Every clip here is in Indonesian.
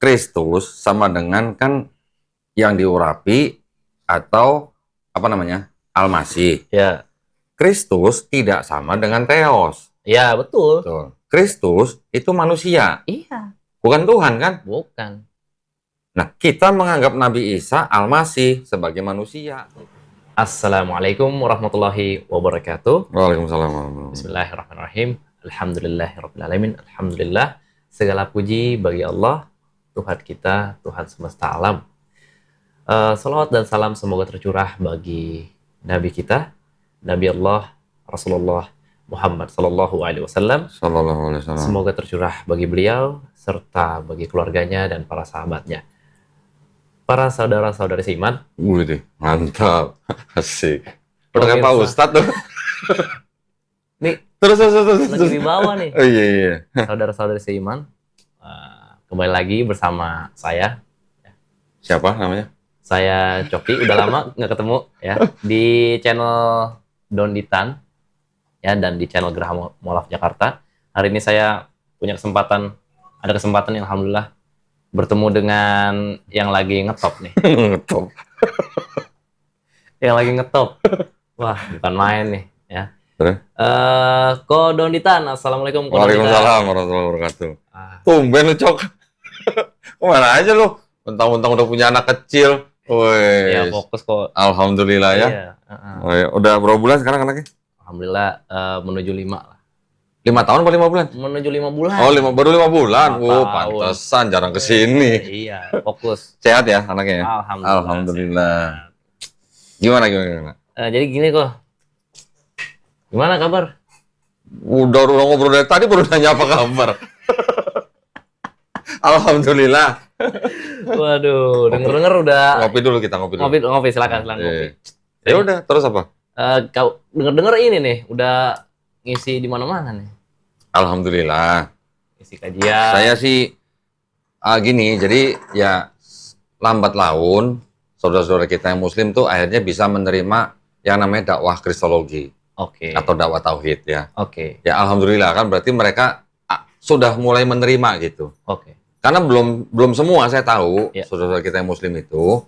Kristus sama dengan kan yang diurapi atau apa namanya? Al-Masih. Ya. Kristus tidak sama dengan Theos. Ya, betul. Betul. Kristus itu manusia. Iya. Bukan Tuhan kan? Bukan. Nah, kita menganggap Nabi Isa Al-Masih sebagai manusia. Assalamualaikum warahmatullahi wabarakatuh. Waalaikumsalam. Bismillahirrahmanirrahim. Alhamdulillahirrahmanirrahim. Alhamdulillah. Segala puji bagi Allah, Tuhan kita, Tuhan semesta alam. Salawat dan salam semoga tercurah bagi Nabi kita, Nabi Allah, Rasulullah Muhammad Sallallahu Alaihi Wasallam. Semoga tercurah bagi beliau, serta bagi keluarganya dan para sahabatnya. Para saudara-saudari seiman. Wih, mantap. Asik. Udah kayak Pak Ustadz tuh. Nih, terus. lagi di bawah nih. Oh iya. Saudara-saudari seiman. Kembali lagi bersama saya. Siapa namanya? Saya Coki, udah lama nggak ketemu ya. Di channel Donditan ya, dan di channel Geraha Mualaf Jakarta. Hari ini saya punya ada kesempatan yang alhamdulillah bertemu dengan yang lagi ngetop nih. Ngetop. Yang lagi ngetop. Wah, bukan main nih ya. Ko Donditan, assalamualaikum. Waalaikumsalam warahmatullahi wabarakatuh. Tumben lu, Cok. Kemana aja lu? Mentang-mentang udah punya anak kecil. Woi. Ya, fokus kok. Alhamdulillah ya. Iya, Oh, ya. Udah berapa bulan sekarang anaknya? Alhamdulillah menuju 5 lah. 5 tahun atau 5 bulan? Menuju 5 bulan. Oh, baru 5 bulan. 5 Oh, tahun. pantesan jarang kesini. Iya, fokus. Sehat ya anaknya ya? Alhamdulillah. Gimana? Jadi gini kok. Gimana kabar? Udah ngobrol dari tadi baru nanya apa kabar. Alhamdulillah. Waduh, denger udah Ngopi dulu kita. ngopi silakan ngopi. Ya udah, terus apa? Kau denger ini nih, udah ngisi di mana-mana nih. Alhamdulillah. Ngisi kajian. Saya sih gini, jadi ya lambat laun saudara-saudara kita yang muslim tuh akhirnya bisa menerima yang namanya dakwah kristologi. Oke. Atau dakwah tauhid ya. Oke. Ya alhamdulillah kan berarti mereka sudah mulai menerima gitu. Oke. Karena belum semua saya tahu Ya. saudara-saudara kita yang muslim itu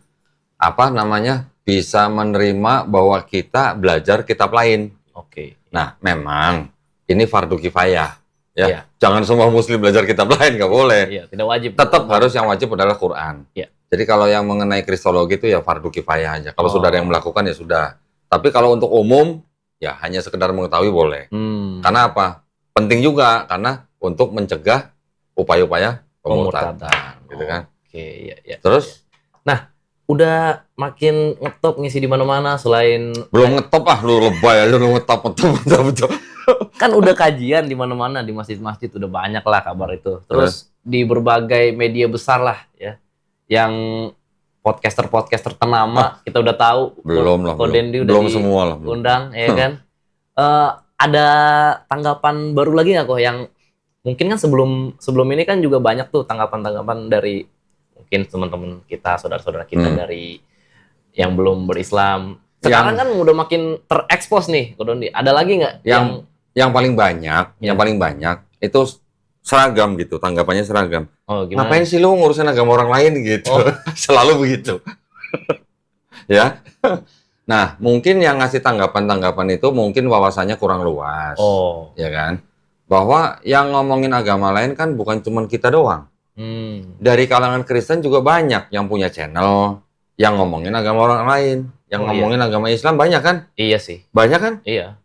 bisa menerima bahwa kita belajar kitab lain. Oke. Nah, memang ini fardu kifayah ya. Ya. Jangan semua muslim belajar kitab lain, nggak boleh. Iya, tidak wajib. Tetap harus yang wajib adalah Quran. Ya. Jadi kalau yang mengenai kristologi itu ya fardu kifayah aja. Kalau saudara yang melakukan ya sudah. Tapi kalau untuk umum ya hanya sekedar mengetahui boleh. Karena apa? Penting juga karena untuk mencegah upaya-upaya pemurtadan, gitu kan. Oke, iya. Terus? Nah, udah makin ngetop ngisi di mana-mana selain Belum ngetop lu lebay aja lu ngetop. kan udah kajian di mana-mana, di masjid-masjid udah banyak lah kabar itu. Terus di berbagai media besar lah ya. Yang podcaster ternama kita udah tahu. Belum Udah semua lah. Undang ya kan. Ada tanggapan baru lagi nggak kok yang mungkin kan sebelum ini kan juga banyak tuh tanggapan dari mungkin teman-teman kita, saudara-saudara kita dari yang belum berislam. Sekarang kan udah makin terekspos nih, Kodondi. Ada lagi nggak yang paling banyak itu seragam gitu, tanggapannya seragam. Oh, gimana? Ngapain sih lu ngurusin agama orang lain gitu? Oh. Selalu begitu. Ya. Nah, mungkin yang ngasih tanggapan itu mungkin wawasannya kurang luas. Oh. Ya kan? Bahwa yang ngomongin agama lain kan bukan cuma kita doang. Dari kalangan Kristen juga banyak yang punya channel yang ngomongin agama orang lain, yang ngomongin agama Islam banyak kan? Iya sih. Banyak kan? Iya.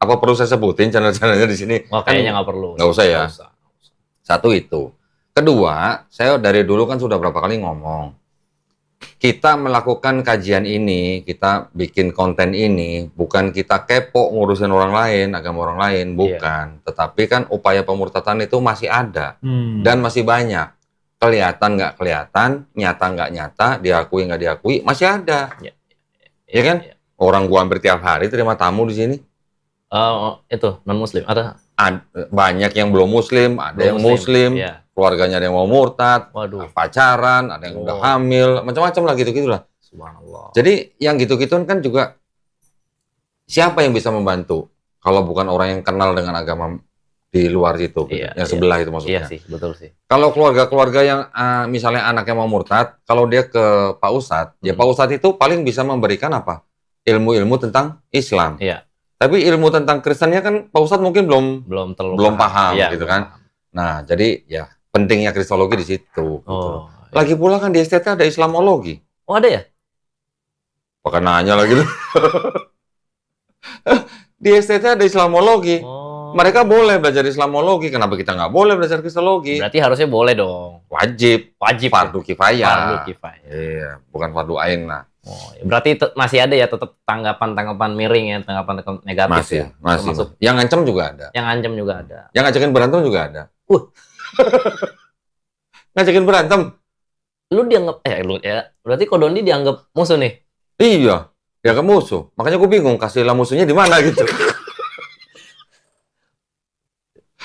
Apa perlu saya sebutin channel-channelnya di sini? Oh, kayaknya nggak perlu. Nggak usah ya. Satu itu. Kedua, saya dari dulu kan sudah berapa kali ngomong. Kita melakukan kajian ini, kita bikin konten ini, bukan kita kepo ngurusin orang lain, agama orang lain, bukan. Tetapi kan upaya pemurtadan itu masih ada. Dan masih banyak. Kelihatan nggak kelihatan, nyata nggak nyata, diakui nggak diakui, masih ada. Iya kan? Orang gua hampir tiap hari terima tamu di sini. Itu non-muslim ada? Banyak yang belum muslim, ada yang muslim. Keluarganya ada yang mau murtad, pacaran, ada yang udah hamil, macam-macam lah gitu-gitulah. Subhanallah. Jadi yang gitu-gitu kan juga siapa yang bisa membantu kalau bukan orang yang kenal dengan agama di luar itu, gitu. Iya, Yang iya. sebelah itu Iya maksudnya. sih, betul sih. Kalau keluarga-keluarga yang misalnya anaknya mau murtad, kalau dia ke Pak Ustadz, ya Pak Ustadz itu paling bisa memberikan apa? Ilmu-ilmu tentang Islam. Iya, Tapi ilmu tentang Kristennya kan Pak Ustadz mungkin belum terlalu belum paham Iya, gitu belum kan. paham. Nah, jadi ya pentingnya kristologi di situ. Gitu. Oh, iya. Lagi pula kan di STT ada Islamologi. Oh, ada ya? Pakai nanya lagi tuh. Di STT ada Islamologi. Oh. Mereka boleh belajar Islamologi. Kenapa kita nggak boleh belajar kristologi? Berarti harusnya boleh dong. Wajib. Wajib. Fardu kifayah. Fardu kifayah. Iya, bukan fardu ain lah. Oh, ya berarti masih ada ya tetap tanggapan-tanggapan miring ya, tanggapan negatif Masih, ya. masih. Termasuk Yang ngancam juga ada. yang ancam juga ada. Yang ngajakin berantem juga ada. Ngajakin berantem? Lu dianggap lu ya. Berarti Kodondi dianggap musuh nih. Iya, dia ke musuh. Makanya gue bingung kasihlah musuhnya di mana gitu.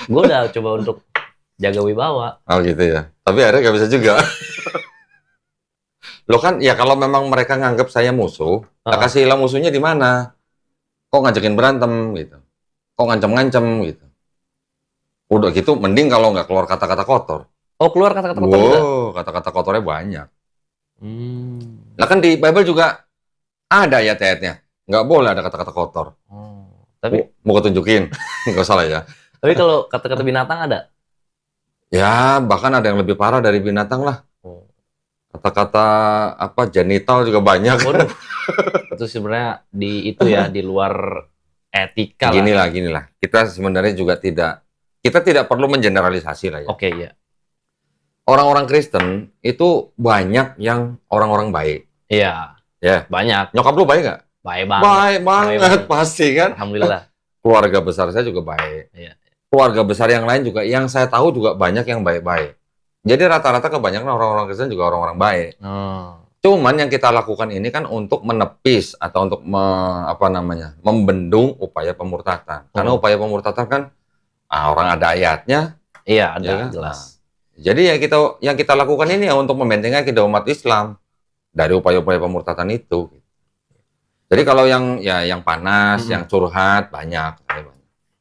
Gue udah coba untuk jaga wibawa. Oh gitu ya. Tapi akhirnya gak bisa juga. Lo kan ya kalau memang mereka nganggap saya musuh, kasihlah musuhnya di mana? Kok ngajakin berantem gitu? Kok ngancem-ngancem gitu? Udah gitu, mending kalau nggak keluar kata-kata kotor. Oh, keluar kata-kata kotor juga. Wow, kata-kata kotornya banyak. Hmm. Lah kan di Bible juga ada ayat-ayatnya. Nggak boleh ada kata-kata kotor. Oh. Tapi Mau gue tunjukin? Nggak salah ya. tapi kalau kata-kata binatang ada. Ya, bahkan ada yang lebih parah dari binatang lah. Oh. Kata-kata apa genital juga banyak. Waduh. Itu sebenarnya di luar etika lah. Ginilah. Kita sebenarnya juga kita tidak perlu mengeneralisasi lah ya. Oke, ya. Orang-orang Kristen itu banyak yang orang-orang baik. Iya. Ya. Banyak. Nyokap lu baik nggak? Baik banget. Baik banget, pasti kan. Alhamdulillah. Keluarga besar saya juga baik. Iya. Keluarga besar yang lain juga, yang saya tahu juga banyak yang baik-baik. Jadi rata-rata kebanyakan orang-orang Kristen juga orang-orang baik. Oh. Cuman yang kita lakukan ini kan untuk menepis atau untuk membendung upaya pemurtatan. Karena upaya pemurtatan kan orang ada ayatnya. Iya, ada Ya kan? jelas. Jadi yang kita lakukan ini ya untuk membentengi akidah umat Islam dari upaya-upaya pemurtatan itu. Jadi kalau yang panas, yang curhat banyak.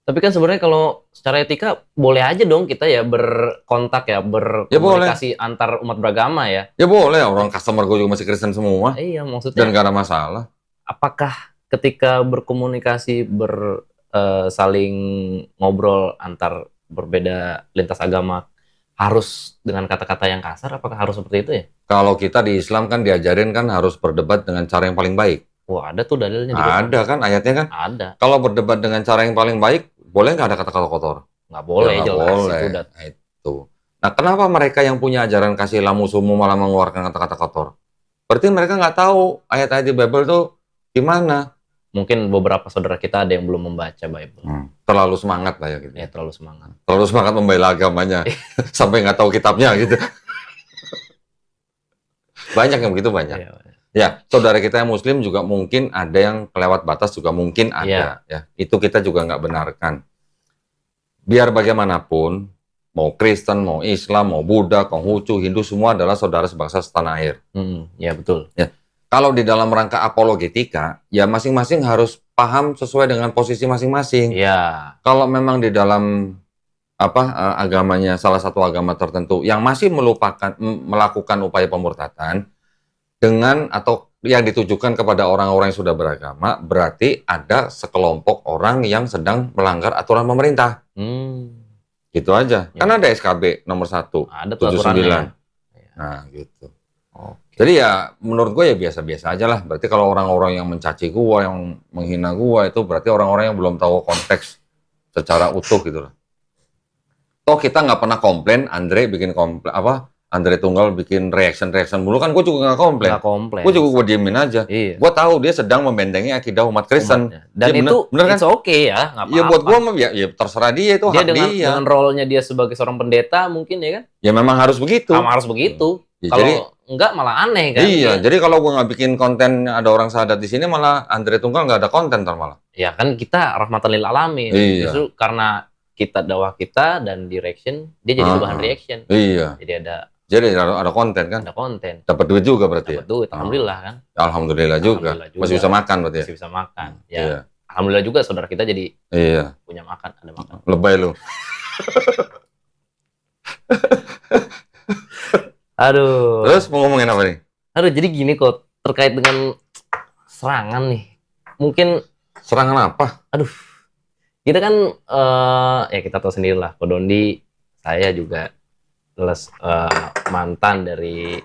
Tapi kan sebenarnya kalau secara etika boleh aja dong kita ya berkontak ya, berkomunikasi antar umat beragama ya. Ya boleh, orang customer gue juga masih Kristen semua. Iya, maksudnya. Dan gak ada masalah. Apakah ketika berkomunikasi saling ngobrol antar berbeda lintas agama harus dengan kata-kata yang kasar? Apakah harus seperti itu ya? Kalau kita di Islam kan diajarin kan harus berdebat dengan cara yang paling baik. Wah, ada tuh dalilnya. Ada kan ayatnya kan? Ada. Kalau berdebat dengan cara yang paling baik, boleh nggak ada kata-kata kotor? Nggak boleh, ya, jelas. Boleh. Itu. Nah, kenapa mereka yang punya ajaran kasihlah musuhmu malah mengeluarkan kata-kata kotor? Berarti mereka nggak tahu ayat-ayat di Bible tuh gimana? Mungkin beberapa saudara kita ada yang belum membaca Bible. Terlalu semangat lah ya gitu. Ya, terlalu semangat. Terlalu semangat membela agamanya. Sampai nggak tahu kitabnya gitu. Banyak yang begitu, banyak. Ya. Ya, saudara kita yang Muslim juga mungkin ada yang kelewat batas juga mungkin ada. Ya, itu kita juga nggak benarkan. Biar bagaimanapun, mau Kristen, mau Islam, mau Buddha, Konghucu, Hindu, semua adalah saudara sebangsa setanah air. Ya, betul. Ya, kalau di dalam rangka apologetika, ya masing-masing harus paham sesuai dengan posisi masing-masing. Ya. Kalau memang di dalam agamanya salah satu agama tertentu yang masih melakukan upaya pemurtatan dengan atau yang ditujukan kepada orang-orang yang sudah beragama, berarti ada sekelompok orang yang sedang melanggar aturan pemerintah. Gitu aja. Ya. Kan ada SKB nomor 1, Ada 79. Nah, gitu. Jadi ya menurut gue ya biasa-biasa aja lah. Berarti kalau orang-orang yang mencaci gue, yang menghina gue, itu berarti orang-orang yang belum tahu konteks secara utuh gitu loh. Toh kita nggak pernah komplain, Andre bikin Andre Tunggal bikin reaction dulu kan gue juga nggak komplain. Gue juga gue diemin aja. Iya. Gue tahu dia sedang membentengi akidah umat Kristen. Dan ya, itu bener kan? It's okay ya, nggak apa-apa. Ya buat gue ya terserah dia, itu hak dia. Dengan role-nya dia sebagai seorang pendeta mungkin ya kan? Ya memang harus begitu. Harus begitu. Ya, kalau enggak malah aneh kan? Iya, jadi kalau gue nggak bikin konten ada orang sahadat di sini malah Andre Tunggal nggak ada konten malah. Ya kan kita rahmatan lil alamin. Iya. Justru karena kita dakwah kita dan direction, dia jadi bahan reaction. Iya. Jadi ada konten kan? Ada konten. Dapat duit juga berarti. Dapat duit, alhamdulillah kan? Alhamdulillah juga. Masih bisa makan berarti ya? Masih bisa makan. Ya, iya. alhamdulillah juga saudara kita jadi Iya. punya makan, ada makan. Lebay lu. Aduh. Terus mau ngomongin apa nih? Aduh, jadi gini kok, terkait dengan serangan nih. Mungkin, Serangan apa? aduh, kita kan, ya kita tahu sendiri lah, Ko Dondi, saya juga mantan dari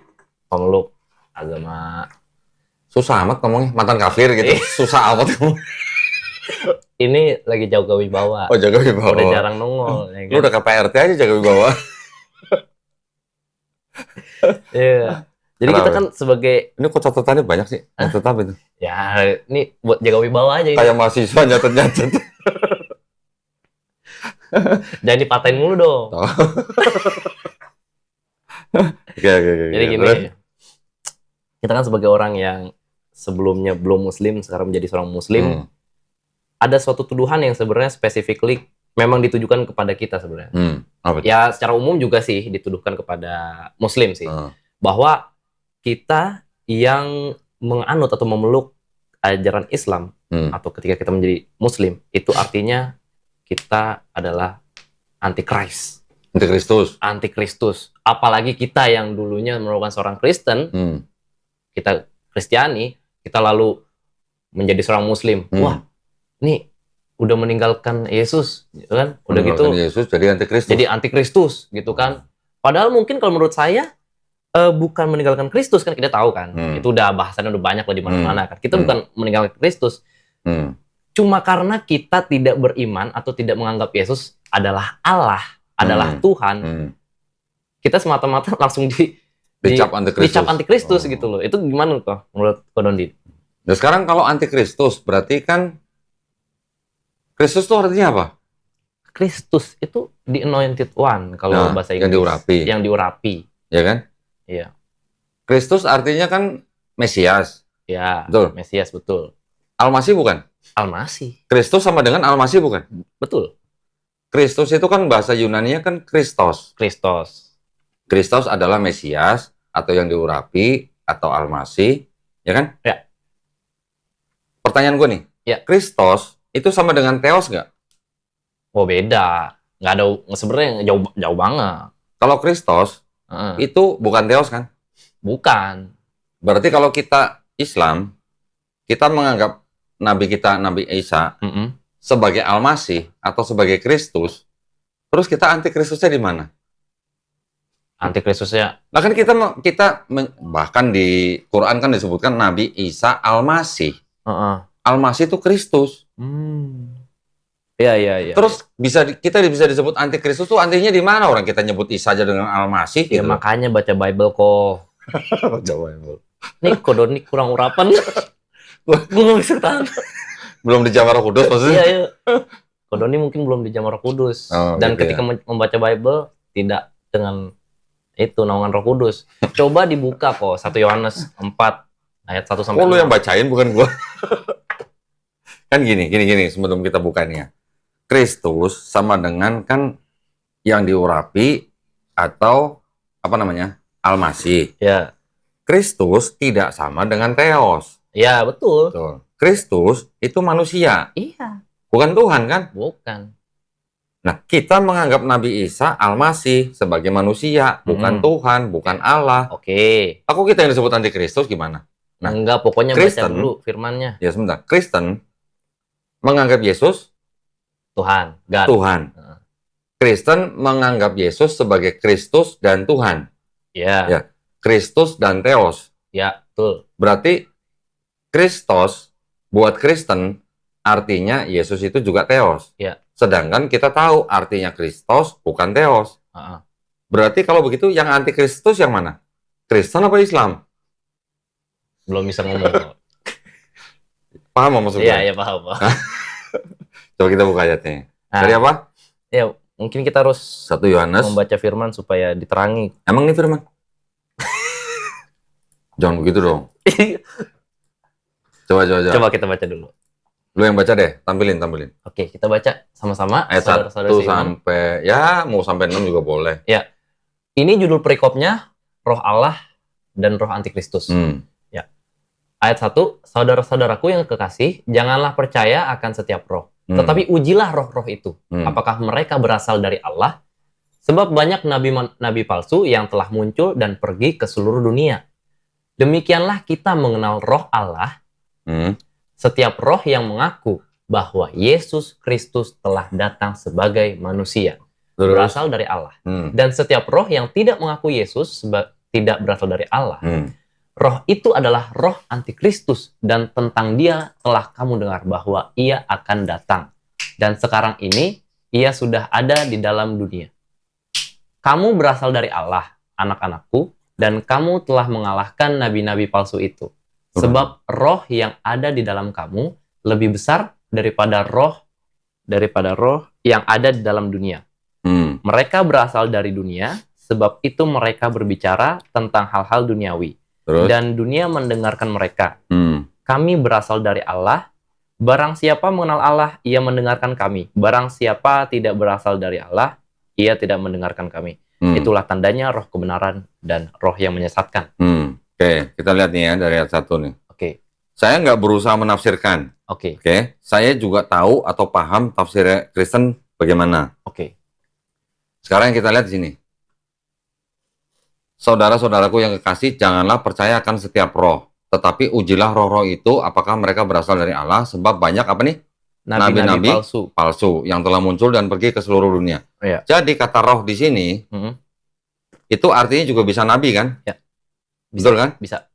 pemeluk agama. Susah amat ngomongnya, mantan kafir gitu. Susah amat ngomong. Ini lagi jaga wibawa. Oh, jaga wibawa. Udah jarang nongol. Ya Lu udah ke PRT aja jaga wibawa. Iya. Jadi kita kan sebagai, Ini kok catatannya banyak sih? Tetap itu. ya ini buat jaga wibawa aja ini. Kayak mahasiswa nyatet-nyatet. Jangan dipatahin mulu dong. Oh. Oke. Jadi gini, Terus? kita kan sebagai orang yang sebelumnya belum muslim, sekarang menjadi seorang muslim, ada suatu tuduhan yang sebenarnya specifically memang ditujukan kepada kita sebenarnya. Apa itu? Ya secara umum juga sih dituduhkan kepada muslim sih. Bahwa kita yang menganut atau memeluk ajaran Islam, atau ketika kita menjadi muslim, itu artinya kita adalah antikris. Antikristus. Apalagi kita yang dulunya merupakan seorang Kristen, kita Kristiani, kita lalu menjadi seorang muslim. Wah, ini udah meninggalkan Yesus, gitu kan? Udah gitu Yesus jadi antikristus. jadi antikristus, gitu kan? Padahal mungkin kalau menurut saya bukan meninggalkan Kristus, kan kita tahu kan. Itu udah bahasannya udah banyak lah di mana-mana kan. Kita bukan meninggalkan Kristus. Cuma karena kita tidak beriman atau tidak menganggap Yesus adalah Allah, adalah Tuhan, kita semata-mata langsung dicap antikristus gitu loh. Itu gimana kok menurut Ko Dondi? Nah sekarang kalau antikristus berarti kan Kristus itu artinya apa? Kristus itu the anointed one kalau bahasa Inggris. Yang diurapi. Ya kan? Iya. Kristus artinya kan Mesias. Ya, betul. Mesias, betul. Almasih bukan? Almasih. Kristus sama dengan Almasih bukan? Betul. Kristus itu kan bahasa Yunaninya kan Kristos. Kristos adalah Mesias atau yang diurapi atau Almasih, ya kan? Ya. Pertanyaan gue nih, ya. Kristos itu sama dengan Theos nggak? Oh beda, nggak ada, sebenarnya jauh banget. Kalau Kristos itu bukan Theos kan? Bukan. Berarti kalau kita Islam, kita menganggap Nabi kita Nabi Isa sebagai Almasih atau sebagai Kristus, terus kita anti Kristusnya di mana? Antikristusnya? Nah kan kita bahkan di Quran kan disebutkan Nabi Isa Almasih. Almasih itu Kristus. Iya. Terus kita bisa disebut antikristus tuh artinya di mana orang kita nyebut Isa aja dengan Almasih? Ya gitu. makanya baca Bible kok. Baca Bible. Nih Ko Dondi kurang urapan. Gue nggak bisa tahan. Belum dijamah Roh Kudus maksudnya? Iya. Ko Dondi mungkin belum dijamah Roh Kudus. Dan gitu ketika membaca Bible tidak dengan itu naungan Roh Kudus. Coba dibuka kok 1 Yohanes 4 ayat 1 sampai 6. Oh, lu yang bacain bukan gua. Kan gini sebelum kita bukanya. Kristus sama dengan kan yang diurapi atau apa namanya? Almasih. Ya. Kristus tidak sama dengan Theos. Ya, betul. Kristus itu manusia. Iya. Bukan Tuhan kan? Bukan. Nah, kita menganggap Nabi Isa Almasih sebagai manusia, bukan Tuhan, bukan Allah. Oke. Aku kita yang disebut antikristus gimana? Nah, enggak, pokoknya Kristen, baca dulu firmannya. Ya sebentar. Kristen menganggap Yesus Tuhan. Tuhan. Kristen menganggap Yesus sebagai Kristus dan Tuhan. Ya. Kristus dan Theos. Ya, betul. Berarti Kristos buat Kristen artinya Yesus itu juga Theos. Ya. Sedangkan kita tahu artinya Kristos bukan Theos. Berarti kalau begitu yang antikristus yang mana? Kristen apa Islam? Belum bisa ngomong. Paham maksudnya? Iya, paham. Coba kita buka ayatnya. Dari apa? Ya, mungkin kita harus 1 Yohanes membaca firman supaya diterangi. Emang ini firman? Jangan begitu dong. Coba kita baca dulu. Lu yang baca deh, tampilin. Oke, kita baca sama-sama. Ayat 1 sampai, ya mau sampai 6 juga boleh. Ya, ini judul perikopnya, Roh Allah dan Roh Antikristus. Ya. Ayat 1, saudara-saudaraku yang kekasih, janganlah percaya akan setiap roh, tetapi ujilah roh-roh itu. Apakah mereka berasal dari Allah? Sebab banyak nabi palsu yang telah muncul dan pergi ke seluruh dunia. Demikianlah kita mengenal roh Allah. Setiap roh yang mengaku bahwa Yesus Kristus telah datang sebagai manusia berasal dari Allah. Dan setiap roh yang tidak mengaku Yesus tidak berasal dari Allah. Roh itu adalah roh antikristus, dan tentang dia telah kamu dengar bahwa ia akan datang. Dan sekarang ini ia sudah ada di dalam dunia. Kamu berasal dari Allah, anak-anakku, dan kamu telah mengalahkan nabi-nabi palsu itu. Sebab roh yang ada di dalam kamu lebih besar daripada roh yang ada di dalam dunia. Mereka berasal dari dunia, sebab itu mereka berbicara tentang hal-hal duniawi. Dan dunia mendengarkan mereka. Kami berasal dari Allah. Barang siapa mengenal Allah, ia mendengarkan kami. Barang siapa tidak berasal dari Allah, ia tidak mendengarkan kami. Itulah tandanya roh kebenaran dan roh yang menyesatkan. Oke, kita lihat nih ya dari ayat 1 nih. Oke. Saya nggak berusaha menafsirkan. Oke. Saya juga tahu atau paham tafsir Kristen bagaimana. Oke. Sekarang yang kita lihat di sini. Saudara-saudaraku yang kekasih, janganlah percaya akan setiap roh, tetapi ujilah roh-roh itu apakah mereka berasal dari Allah, sebab banyak apa nih? Nabi-nabi palsu yang telah muncul dan pergi ke seluruh dunia. Iya. Jadi kata roh di sini itu artinya juga bisa nabi kan? Ya. Betul kan? Bisa.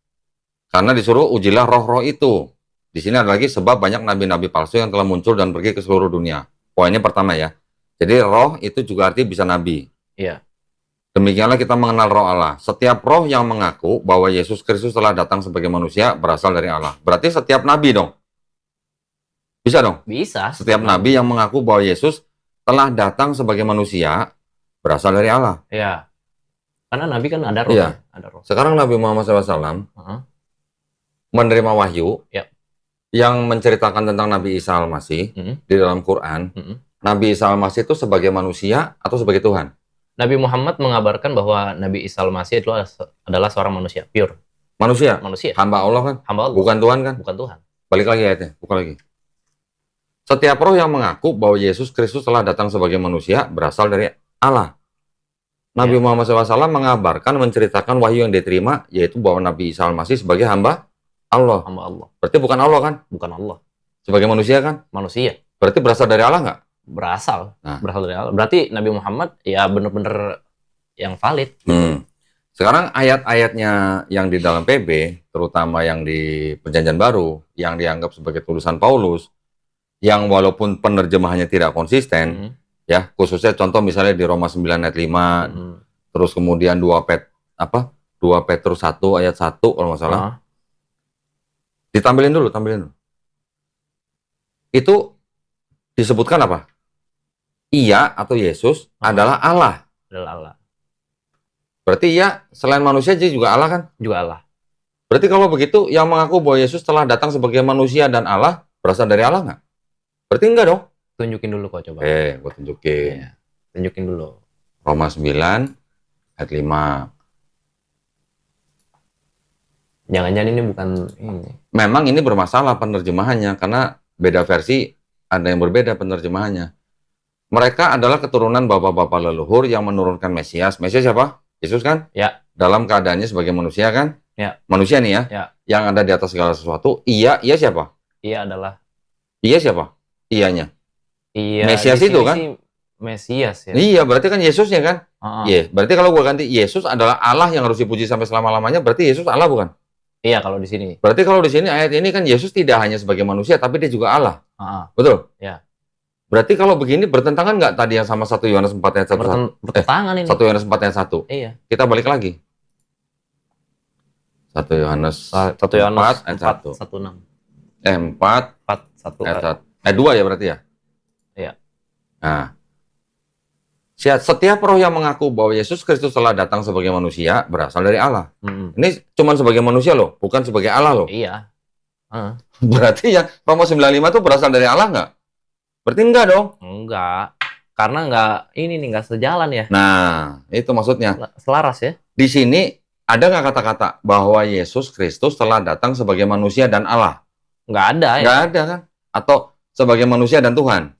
Karena disuruh ujilah roh-roh itu. Di sini ada lagi sebab banyak nabi-nabi palsu yang telah muncul dan pergi ke seluruh dunia. Poinnya pertama ya. Jadi roh itu juga artinya bisa nabi. Iya. Demikianlah kita mengenal roh Allah. Setiap roh yang mengaku bahwa Yesus Kristus telah datang sebagai manusia berasal dari Allah. Berarti setiap nabi dong. Bisa dong? Bisa. Setiap nabi yang mengaku bahwa Yesus telah datang sebagai manusia berasal dari Allah. Iya. Karena nabi kan ada roh. Iya. Ada roh. Sekarang Nabi Muhammad SAW menerima wahyu yang menceritakan tentang Nabi Isa Al-Masih di dalam Quran. Nabi Isa Al-Masih itu sebagai manusia atau sebagai Tuhan? Nabi Muhammad mengabarkan bahwa Nabi Isa Al-Masih itu adalah seorang manusia, pure. Manusia? Manusia. Hamba Allah kan? Hamba Allah. Bukan Tuhan kan? Bukan Tuhan. Balik lagi ayatnya, buka lagi. Setiap roh yang mengaku bahwa Yesus Kristus telah datang sebagai manusia berasal dari Allah. Nabi Muhammad SAW mengabarkan, menceritakan wahyu yang diterima, yaitu bahwa Nabi Isa Al-Masih sebagai hamba Allah. Hamba Allah. Berarti bukan Allah kan? Bukan Allah. Sebagai manusia kan? Manusia. Berarti berasal dari Allah nggak? Berasal dari Allah. Berarti Nabi Muhammad ya benar-benar yang valid. Sekarang ayat-ayatnya yang di dalam PB, terutama yang di Perjanjian Baru, yang dianggap sebagai tulisan Paulus, yang walaupun penerjemahannya tidak konsisten, ya khususnya contoh misalnya di Roma 9 ayat 5, terus kemudian 2 Petrus 1 ayat 1 kalau nggak salah. Ditampilin dulu. Itu disebutkan apa? Ia atau Yesus adalah Allah. Adalah Allah. Berarti ia selain manusia dia juga Allah kan? Juga Allah. Berarti kalau begitu yang mengaku bahwa Yesus telah datang sebagai manusia dan Allah berasal dari Allah nggak? Berarti enggak dong? Tunjukin dulu kok coba. Gue tunjukin. Ya, tunjukin dulu. Roma 9 ayat 5. Jangan-jangan ini bukan ini. Memang ini bermasalah penerjemahannya karena beda versi, ada yang berbeda penerjemahannya. Mereka adalah keturunan bapak-bapak leluhur yang menurunkan Mesias. Mesias siapa? Yesus kan? Ya. Dalam keadaannya sebagai manusia kan? Ya. Manusia nih ya? Ya. Yang ada di atas segala sesuatu. Ia siapa? Ia adalah. Ia siapa? Ianya. Iya. Mesias itu kan? Mesias ya. Iya, berarti kan Yesusnya kan? Iya. Berarti kalau gua ganti Yesus adalah Allah yang harus dipuji sampai selama-lamanya, berarti Yesus Allah bukan? Iya, kalau di sini. Berarti kalau di sini ayat ini kan Yesus tidak hanya sebagai manusia, tapi dia juga Allah. Betul? Ya. Berarti kalau begini bertentangan nggak tadi yang sama 1 Yohanes 4 ayat 1? Bertentangan ini. 1 Yohanes 4 ayat 1. Iya. Kita balik lagi. 1 Yohanes 4 ayat 1. 4 ayat 2 ya berarti ya? Iya. Nah. Setiap roh yang mengaku bahwa Yesus Kristus telah datang sebagai manusia berasal dari Allah. Ini cuma sebagai manusia loh, bukan sebagai Allah loh. Iya. Berarti yang Roma 95 itu berasal dari Allah nggak? Berarti enggak dong? Enggak. Karena enggak sejalan ya. Nah, itu maksudnya. Selaras ya. Di sini Ada nggak kata-kata bahwa Yesus Kristus telah datang sebagai manusia dan Allah? Nggak ada ya? Nggak ada kan? Atau sebagai manusia dan Tuhan?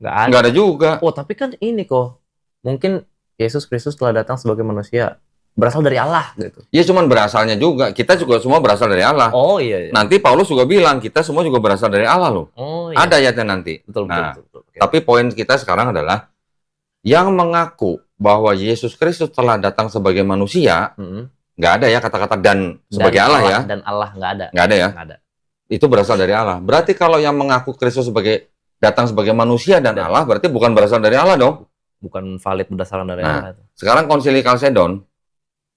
Nggak ada. Nggak ada juga. Oh, tapi kan ini kok. Mungkin Yesus Kristus telah datang sebagai manusia. Berasal dari Allah gitu. Ya cuman berasalnya juga. Kita juga semua berasal dari Allah. Oh iya. Nanti Paulus juga bilang, kita semua juga berasal dari Allah loh. Oh iya. Ada ayatnya nanti. Betul. Oke. Tapi poin kita sekarang adalah, yang mengaku bahwa Yesus Kristus telah datang sebagai manusia, nggak ada ya kata-kata dan sebagai Allah ya. Dan Allah nggak ada. Nggak ada ya. Nggak ada. Itu berasal dari Allah. Berarti kalau yang mengaku Kristus datang sebagai manusia dan Allah, berarti bukan berasal dari Allah dong. Bukan valid berdasarkan dari Nah, Allah itu. sekarang Konsili Kalsedon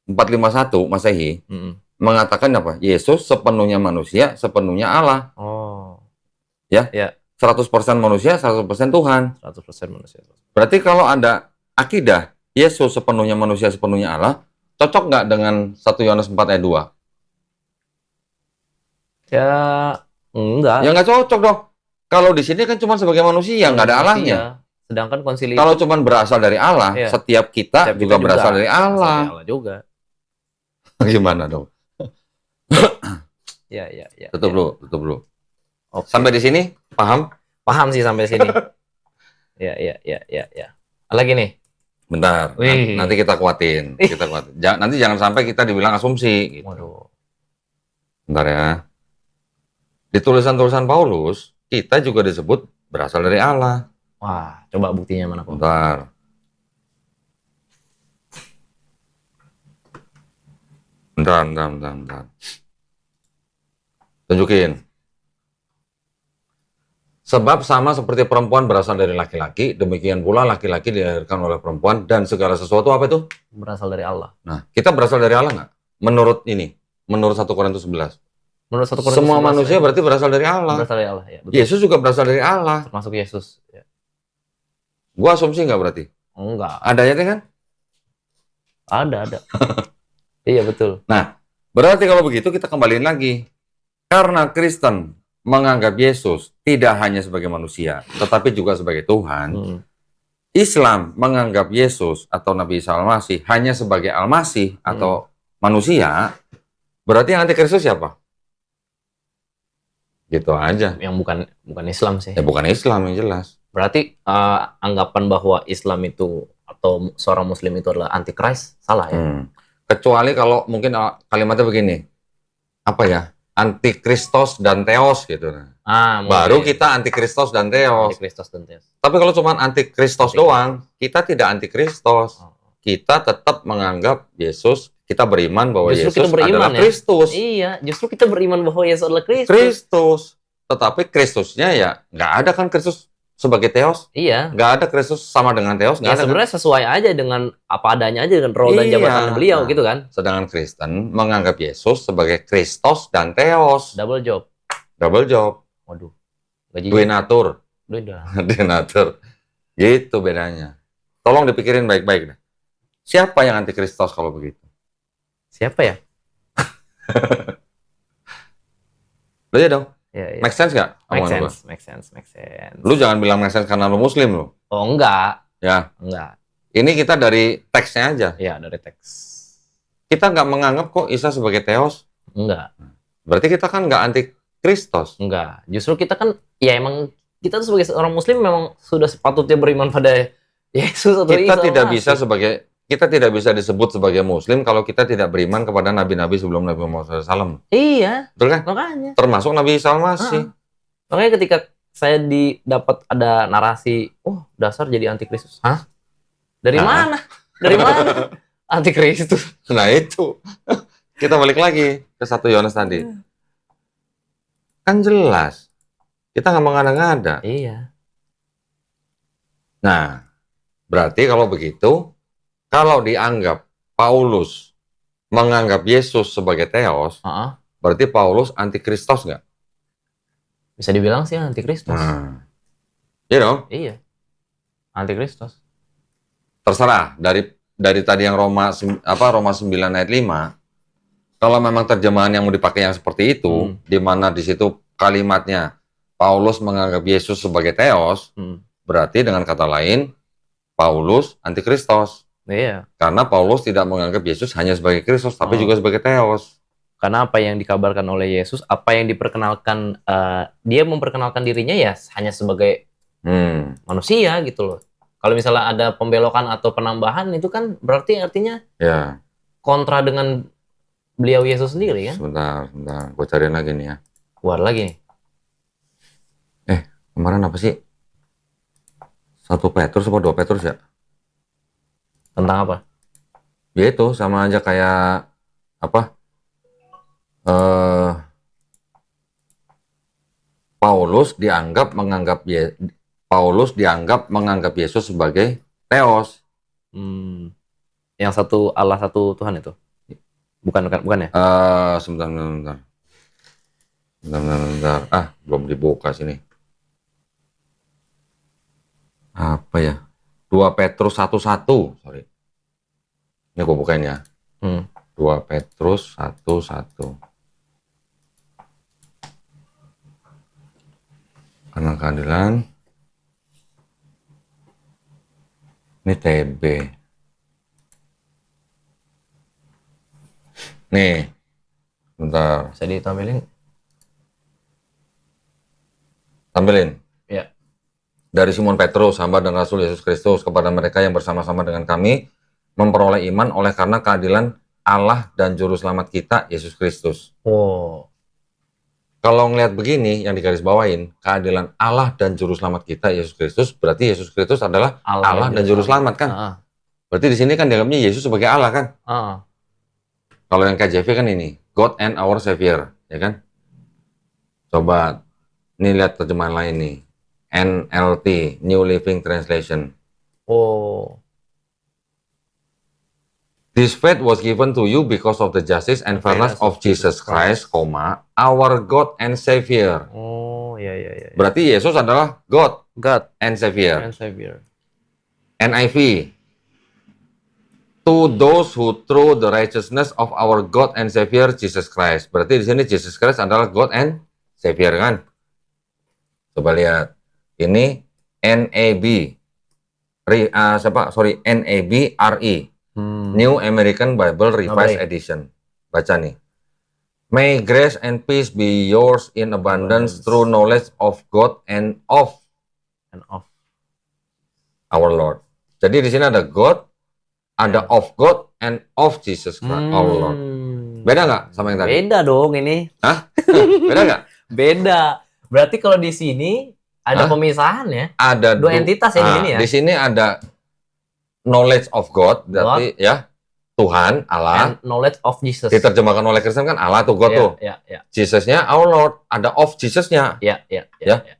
451 Masehi mengatakan apa? Yesus sepenuhnya manusia, sepenuhnya Allah. Oh. Ya. 100% manusia, 100% Tuhan. 100% manusia. Berarti kalau ada akidah Yesus sepenuhnya manusia, sepenuhnya Allah, cocok nggak dengan 1 Yohanes 4 ayat 2? Ya, enggak. Ya nggak cocok dong. Kalau di sini kan cuma sebagai manusia, nggak ada Allahnya. Sedangkan konsili Kalau cuma berasal dari Allah, setiap kita juga berasal dari Allah. Allah juga. Gimana dong? Ya. Tutup dulu. Okay. Sampai di sini, paham? Paham sih sampai sini. Ya. Lagi nih. Bentar, nanti kita kuatin. Nanti jangan sampai kita dibilang asumsi. Gitu. Waduh. Bentar ya. Di tulisan-tulisan Paulus, kita juga disebut berasal dari Allah. Wah, coba buktinya mana, Pak? Bentar. Bentar. Tunjukin. Sebab sama seperti perempuan berasal dari laki-laki, demikian pula laki-laki dilahirkan oleh perempuan, dan segala sesuatu apa itu? Berasal dari Allah. Nah, kita berasal dari Allah nggak? Menurut 1 Korintus 11. Menurut 1 Korintus Semua 11, manusia berarti berasal dari Allah. Berasal dari Allah, ya. Betul. Yesus juga berasal dari Allah. Termasuk Yesus. Ya. Gua asumsi nggak berarti? Enggak. Ada ayatnya kan? Ada. Iya, betul. Nah, berarti kalau begitu kita kembaliin lagi. Karena Kristen menganggap Yesus tidak hanya sebagai manusia, tetapi juga sebagai Tuhan. Islam menganggap Yesus atau Nabi Isa Al-Masih hanya sebagai Al-Masih atau manusia. Berarti yang antikristus siapa? Gitu aja. Yang bukan Islam sih. Ya bukan Islam yang jelas. Berarti anggapan bahwa Islam itu atau seorang Muslim itu adalah antikris salah ya? Kecuali kalau mungkin kalimatnya begini, apa ya? Antikristos dan Theos gitu. Baru kita antikristos dan Theos. Tapi kalau cuma antikristos doang, kita tidak antikristos. Kita tetap menganggap Yesus, kita beriman bahwa Yesus adalah Kristus. Iya, justru kita beriman bahwa Yesus adalah Kristus. Tetapi Kristusnya ya nggak ada kan Kristus sebagai Theos. Iya. Nggak ada Kristus sama dengan Theos. Ya sebenarnya kan? Sesuai aja dengan apa adanya aja dengan role dan jabatan beliau gitu kan. Sedangkan Kristen menganggap Yesus sebagai Kristos dan Theos. Double job. Waduh. Gajinya. Duinatur. Beda. Duinatur. Gitu bedanya. Tolong dipikirin baik-baik deh. Siapa yang anti Kristos kalau begitu? Siapa ya? Lo ya dong. Ya. Make sense nggak? Make sense. Lu jangan bilang make sense karena lu Muslim lo. Oh enggak. Ya. Enggak. Ini kita dari teksnya aja. Iya, dari teks. Kita nggak menganggap kok Isa sebagai Theos. Enggak. Berarti kita kan nggak anti Kristos. Enggak. Justru kita kan, ya emang kita tuh sebagai seorang Muslim memang sudah sepatutnya beriman pada Yesus atau Isa. Kita tidak bisa disebut sebagai Muslim kalau kita tidak beriman kepada nabi-nabi sebelum Nabi Muhammad SAW. Iya. Betul kan? Makanya. Termasuk Nabi Isa Al-Masih. Makanya ketika saya dapat ada narasi, oh dasar jadi antikristus. Hah? Dari mana? Dari mana? Antikristus. Nah itu. Kita balik lagi ke 1 Yohanes tadi. Kan jelas. Kita nggak mengada-ngada. Iya. Nah, berarti kalau begitu, kalau dianggap Paulus menganggap Yesus sebagai Theos, berarti Paulus antikristos nggak? Bisa dibilang sih antikristos. Iya dong? Iya. Antikristos. Terserah dari tadi yang Roma 9 ayat 5. Kalau memang terjemahan yang mau dipakai yang seperti itu, di mana di situ kalimatnya Paulus menganggap Yesus sebagai Theos, berarti dengan kata lain Paulus antikristos. Iya. Karena Paulus tidak menganggap Yesus hanya sebagai Kristus, tapi juga sebagai Theos. Karena apa yang dikabarkan oleh Yesus, apa yang diperkenalkan, dia memperkenalkan dirinya ya hanya sebagai manusia gitu loh. Kalau misalnya ada pembelokan atau penambahan, itu kan berarti artinya Ya, kontra dengan beliau Yesus sendiri kan? sebentar. Gue cariin lagi nih ya. Keluar lagi nih. Kemarin apa sih? 1 Petrus apa 2 Petrus ya? Tentang apa? Ya itu, sama aja kayak apa? Paulus menganggap Yesus sebagai Theos. Yang satu Allah, satu Tuhan itu? Bukan ya? Sebentar. Belum dibuka sini. Apa ya? 2 Petrus 1:1, sorry. Ini gue bukain ya. 2 Petrus 1:1. Karena keadilan. Ini TB. Nih. Bentar. Bisa ditampilin? Tampilin. Ya. Dari Simon Petrus, hamba dan Rasul Yesus Kristus, kepada mereka yang bersama-sama dengan kami memperoleh iman oleh karena keadilan Allah dan Juru Selamat kita, Yesus Kristus. Oh. Kalau ngelihat begini, yang digarisbawain, keadilan Allah dan Juru Selamat kita, Yesus Kristus, berarti Yesus Kristus adalah Allah dan Juru Selamat kan? Berarti di sini kan dianggapnya Yesus sebagai Allah kan? Kalau yang KJV kan ini, God and our Savior, ya kan? Coba, ini lihat terjemahan lain nih. NLT, New Living Translation. Oh. This faith was given to you because of the justice and fairness of Jesus Christ, our God and Savior. Oh, ya. Berarti Yesus adalah God and Savior. Savior. NIV. To those who through the righteousness of our God and Savior Jesus Christ. Berarti di sini Jesus Christ adalah God and Savior kan? Coba lihat. Ini NAB. NABRE. New American Bible Revised Edition. Baca nih. May grace and peace be yours in abundance through knowledge of God and of our Lord. Jadi di sini ada God, ada of God, and of Jesus Christ, our Lord. Beda nggak sama yang tadi? Beda dong ini. Hah? Beda nggak? Beda. Berarti kalau di sini ada pemisahan ya? Ada dua entitas ya di sini ya? Di sini ada knowledge of God, berarti ya Tuhan, Allah. And knowledge of Jesus. Diterjemahkan oleh Kristen kan Allah tuh, God tuh. Jesus-nya our Lord, ada of Jesus-nya. Ya.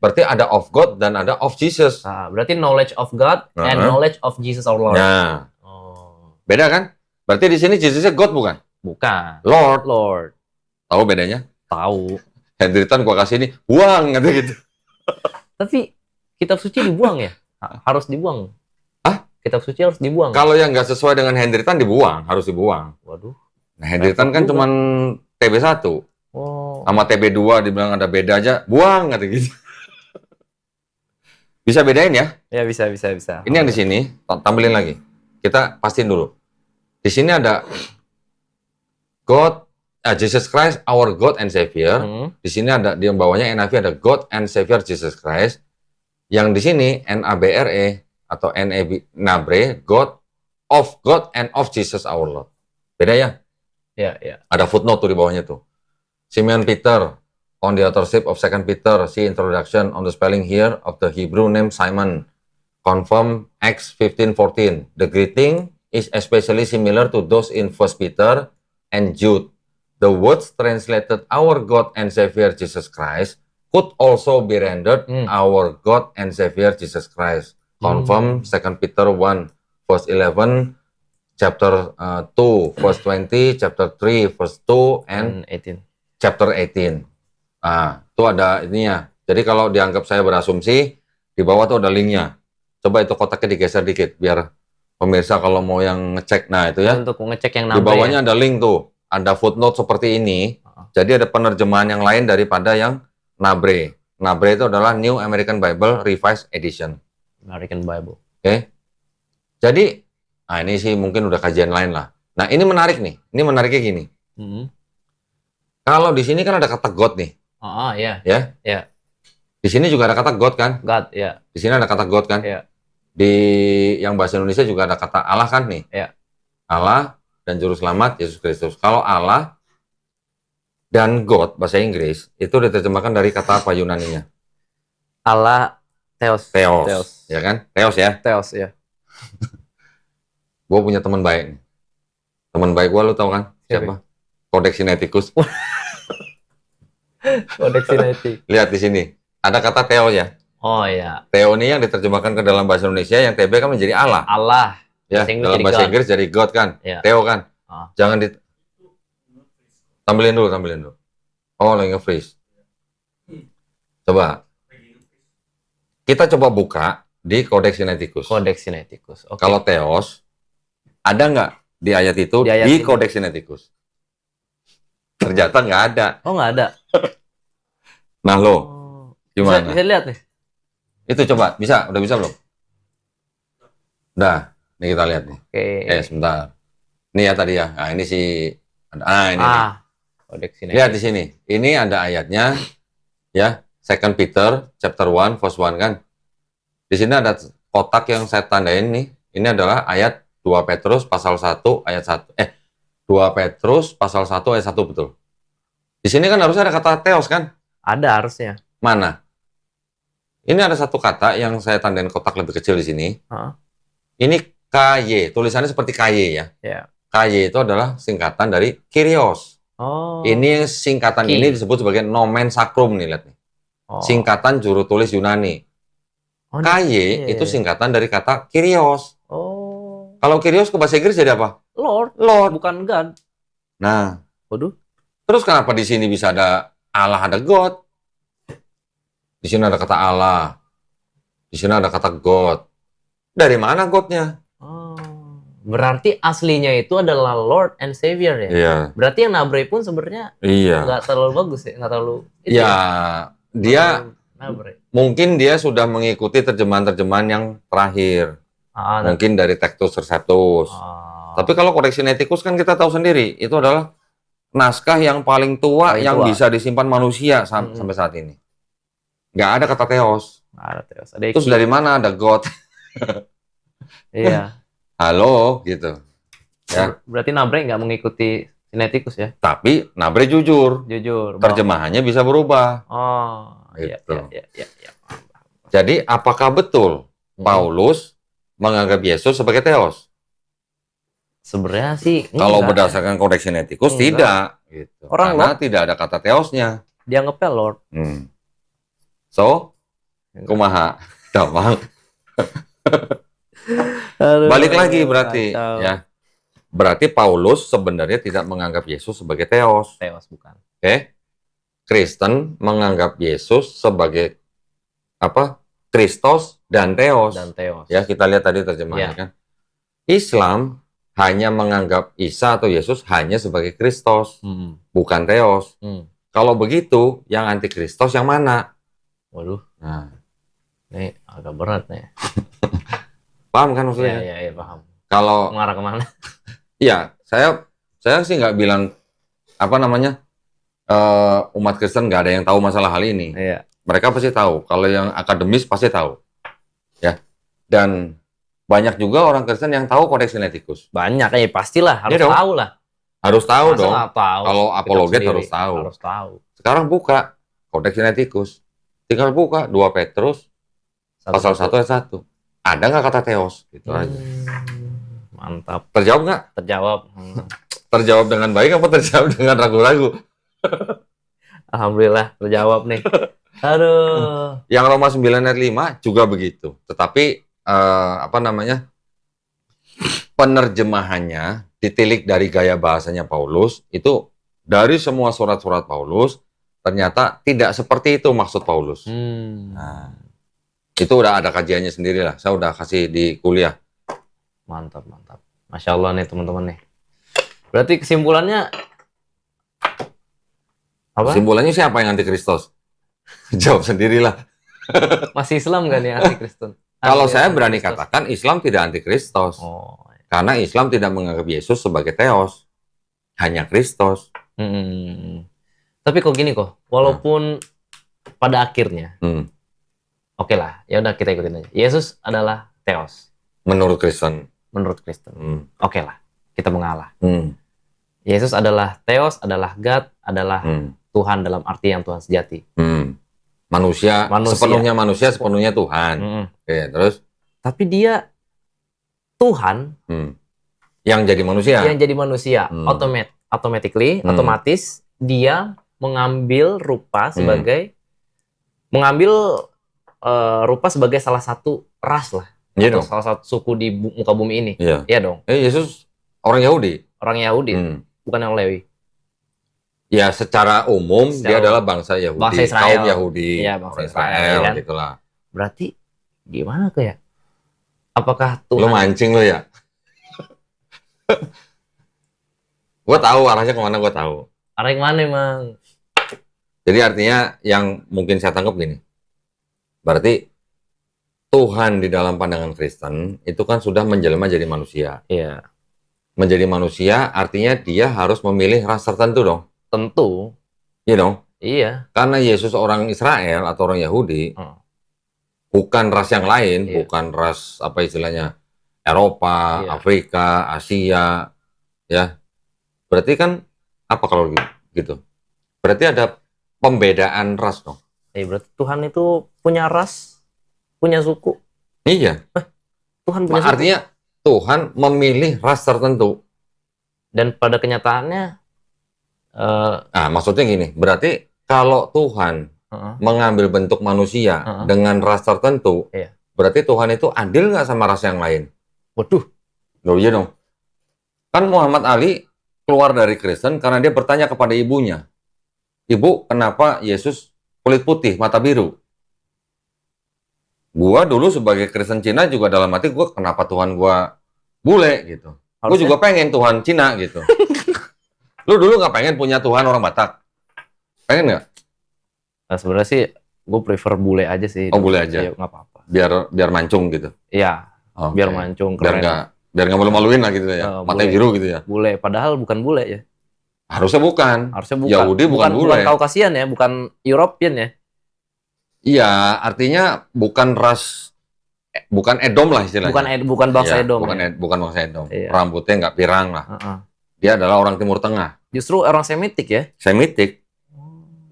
Berarti ada of God dan ada of Jesus. Berarti knowledge of God and knowledge of Jesus our Lord. Nah. Beda kan? Berarti di sini Jesus-nya God bukan? Bukan. Lord. Tahu bedanya? Tahu. Hendritan gua kasih ini, buang gitu. Tapi kitab suci dibuang ya? Harus dibuang. Kitab suci harus dibuang. Kalau yang nggak sesuai dengan Hendritan dibuang, harus dibuang. Waduh. Nah, Hendritan kan cuma TB1. Sama TB2 dibilang ada beda aja, buang gitu. Bisa bedain ya? Ya, bisa. Ini yang di sini, tampilin lagi. Kita pastiin dulu. Di sini ada God, Jesus Christ, our God and Savior. Di sini ada, di bawahnya NIV ada God and Savior Jesus Christ. Yang di sini NABRE atau NABRE, God of God and of Jesus our Lord. Beda ya? Ya. Ada footnote tuh di bawahnya tuh. Simon Peter on the authorship of 2 Peter, see introduction on the spelling here of the Hebrew name Simon. Confirm Acts 15:14. The greeting is especially similar to those in 1 Peter and Jude. The words translated our God and Savior Jesus Christ could also be rendered our God and Savior Jesus Christ. Confirm 2 Peter 1 verse 11, chapter 2 verse 20, chapter 3 verse 2 and 18. Chapter 18. Nah, itu ada ininya. Jadi kalau dianggap saya berasumsi, di bawah tuh ada linknya. Coba itu kotaknya digeser dikit biar pemirsa kalau mau yang ngecek. Nah, itu ya. Untuk ngecek yang di bawahnya ada link tuh. Ada footnote seperti ini. Jadi ada penerjemahan yang lain daripada yang NABRE. NABRE itu adalah New American Bible Revised Edition. American Bible. Oke. Jadi Nah, ini sih mungkin udah kajian lain lah. Nah, ini menarik nih. Ini menariknya gini. Kalau di sini kan ada kata God nih. Iya. Ya. Iya. Di sini juga ada kata God kan? God, ya. Di sini ada kata God kan? Iya. Di yang bahasa Indonesia juga ada kata Allah kan nih? Iya. Allah dan Juru Selamat Yesus Kristus. Kalau Allah dan God bahasa Inggris itu diterjemahkan dari kata apa Yunaninya? Allah, Theos. Theos. Ya kan? Theos ya. Theos, ya. Gue punya teman baik. Teman baik gue, lu tau kan? Siapa? Codex Sinaiticus. Codex Sinaiticus. Lihat di sini. Ada kata Theo ya. Oh iya. Theo ini yang diterjemahkan ke dalam bahasa Indonesia, yang TB kan menjadi Allah. Allah. Ya, dalam bahasa Inggris jadi God kan. Ya. Theo kan. Jangan di... Tampilin dulu. Oh, lagi nge-freeze. Coba. Kita coba buka di Codex Sinaiticus. Codex Sinaiticus. Okay. Kalau Theos, ada nggak di ayat itu di Codex Sinaiticus? Ternyata nggak ada. Oh, nggak ada. Nah lo, gimana? Bisa lihat nih. Itu coba, bisa? Udah bisa belum? Udah, ini kita lihat nih. Oke. Sebentar. Ini ya tadi ya. Nah, ini sih. Ini nih. Codex Sinaiticus. Lihat di sini. Ini ada ayatnya, ya. 2 Peter chapter 1 verse 1 kan. Di sini ada kotak yang saya tandain nih. Ini adalah ayat 2 Petrus pasal 1 ayat 1. 2 Petrus pasal 1 ayat 1 betul. Di sini kan harusnya ada kata Theos kan? Ada harusnya. Mana? Ini ada satu kata yang saya tandain kotak lebih kecil di sini. Ini KY, tulisannya seperti KY ya. Yeah. KY itu adalah singkatan dari Kyrios. Ini singkatan ini disebut sebagai nomen sacrum nih, lihat nih. Singkatan juru tulis Yunani. KY itu singkatan dari kata Kyrios. Kalau Kyrios ke bahasa Inggris jadi apa? Lord, bukan God. Nah, waduh. Terus kenapa di sini bisa ada Allah, ada God? Di sini ada kata Allah. Di sini ada kata God. Dari mana God-nya? Berarti aslinya itu adalah Lord and Savior ya? Iya. Berarti yang Nabre pun sebenarnya nggak terlalu bagus ya? Nggak terlalu... Iya. Dia mungkin dia sudah mengikuti terjemahan-terjemahan yang terakhir. Mungkin dari Textus Receptus. Tapi kalau Codex Sinaiticus kan kita tahu sendiri, itu adalah naskah yang paling tua yang bisa disimpan manusia sampai saat ini. Nggak ada kata Theos. Nggak ada Theos. Terus dari mana ada God? Iya. Halo, gitu. Ya. Berarti Nabre nggak mengikuti Sinaiticus ya? Tapi Nabre jujur. Terjemahannya bisa berubah. Gitu. Iya. Jadi apakah betul Paulus menganggap Yesus sebagai Theos? Sebenarnya sih kalau berdasarkan Codex Sinaiticus tidak gitu. Karena tidak ada kata Theosnya. Dia ngepel Lord. So, kumaha? Gampang. Balik lagi berarti ya. Berarti Paulus sebenarnya tidak menganggap Yesus sebagai Theos. Theos bukan. Oke. Kristen menganggap Yesus sebagai apa? Kristos dan Theos. Ya, kita lihat tadi terjemahannya kan. Islam hanya menganggap Isa atau Yesus hanya sebagai Kristos, bukan Theos. Kalau begitu, yang antikristos yang mana? Waduh. Nah, ini agak berat nih. Paham kan maksudnya? Iya, paham. Kalau mengarah kemana? Iya, saya sih nggak bilang apa namanya umat Kristen nggak ada yang tahu masalah hal ini. Iya. Mereka pasti tahu. Kalau yang akademis pasti tahu, ya. Dan banyak juga orang Kristen yang tahu Codex Sinaiticus. Banyak, ya pastilah harus tahu lah. Harus tahu dong. Tahu. Kalau apologet harus tahu. Harus tahu. Sekarang buka Codex Sinaiticus. Tinggal buka 2 Petrus pasal 1 ayat 1. Ada nggak kata Theos? Gitu aja. Mantap. Terjawab nggak? Terjawab. Terjawab dengan baik apa terjawab dengan ragu-ragu? Alhamdulillah terjawab nih. Aduh. Yang Roma 9 ayat 5 juga begitu. Tetapi apa namanya? Penerjemahannya ditilik dari gaya bahasanya Paulus, itu dari semua surat-surat Paulus ternyata tidak seperti itu maksud Paulus. Nah, itu udah ada kajiannya sendiri lah. Saya udah kasih di kuliah. Mantap. Masya Allah nih teman-teman nih. Berarti kesimpulannya apa? Kesimpulannya siapa yang antikristos? Jawab sendirilah. Masih Islam gak nih antikristen? Kalau saya berani katakan Islam tidak antikristos. Karena Islam tidak menganggap Yesus sebagai Theos, hanya Kristos. Tapi kok gini kok, walaupun pada akhirnya, oke lah, ya udah kita ikutin aja. Yesus adalah Theos. Menurut Kristen. Menurut Kristen. Oke lah, kita mengalah. Yesus adalah Theos, adalah God, adalah Tuhan dalam arti yang Tuhan sejati. Manusia, sepenuhnya manusia, sepenuhnya Tuhan. Oke, terus? Tapi dia Tuhan yang jadi manusia. Yang jadi manusia, otomatis dia mengambil rupa sebagai rupa sebagai salah satu ras lah, atau salah satu suku di muka bumi ini. Iya dong. Yesus orang Yahudi. Orang Yahudi, bukan yang Lewi. Ya, secara umum dia adalah bangsa Yahudi, bangsa Israel. Kaum Yahudi, ya, bangsa Israel, kan? Gitulah. Berarti gimana tuh ya? Apakah Tuhan? Lo mancing lo ya? Gue tahu arahnya kemana, gue tahu. Arahnya kemana emang? Jadi artinya yang mungkin saya tangkap gini. Berarti Tuhan di dalam pandangan Kristen itu kan sudah menjelma jadi manusia. Iya. Menjadi manusia artinya dia harus memilih ras tertentu dong. Tentu. Iya dong. Iya. Karena Yesus orang Israel atau orang Yahudi, bukan ras yang lain, bukan ras apa istilahnya Eropa, Afrika, Asia, ya. Berarti kan apa kalau gitu? Berarti ada pembedaan ras dong. Berarti Tuhan itu punya ras, punya suku. Iya. Tuhan punya suku. Artinya Tuhan memilih ras tertentu. Dan pada kenyataannya, maksudnya gini, berarti kalau Tuhan mengambil bentuk manusia dengan ras tertentu, berarti Tuhan itu adil nggak sama ras yang lain? Waduh. Loh, iya dong. Kan Muhammad Ali keluar dari Kristen karena dia bertanya kepada ibunya, "Ibu, kenapa Yesus kulit putih, mata biru?" Gua dulu sebagai Kristen Cina juga dalam hati gua, kenapa Tuhan gua bule gitu. Gue juga pengen Tuhan Cina gitu. Lu dulu nggak pengen punya Tuhan orang Batak? Pengen nggak? Nah, sebenarnya sih gue prefer bule aja sih. Oh, bule aja. Ya, nggak apa-apa. Biar mancung gitu. Iya. Biar mancung. Biar nggak malu-maluin lah gitu ya. Matanya biru gitu ya. Bule, padahal bukan bule ya. Harusnya bukan. Yahudi bukan bule. Bukan Kaukasian ya, bukan European ya. Iya, artinya bukan ras, bukan Edom lah istilahnya. Bukan bangsa Edom. Bukan bangsa Edom. Rambutnya nggak pirang lah. Dia adalah orang Timur Tengah. Justru orang Semitik ya? Semitik.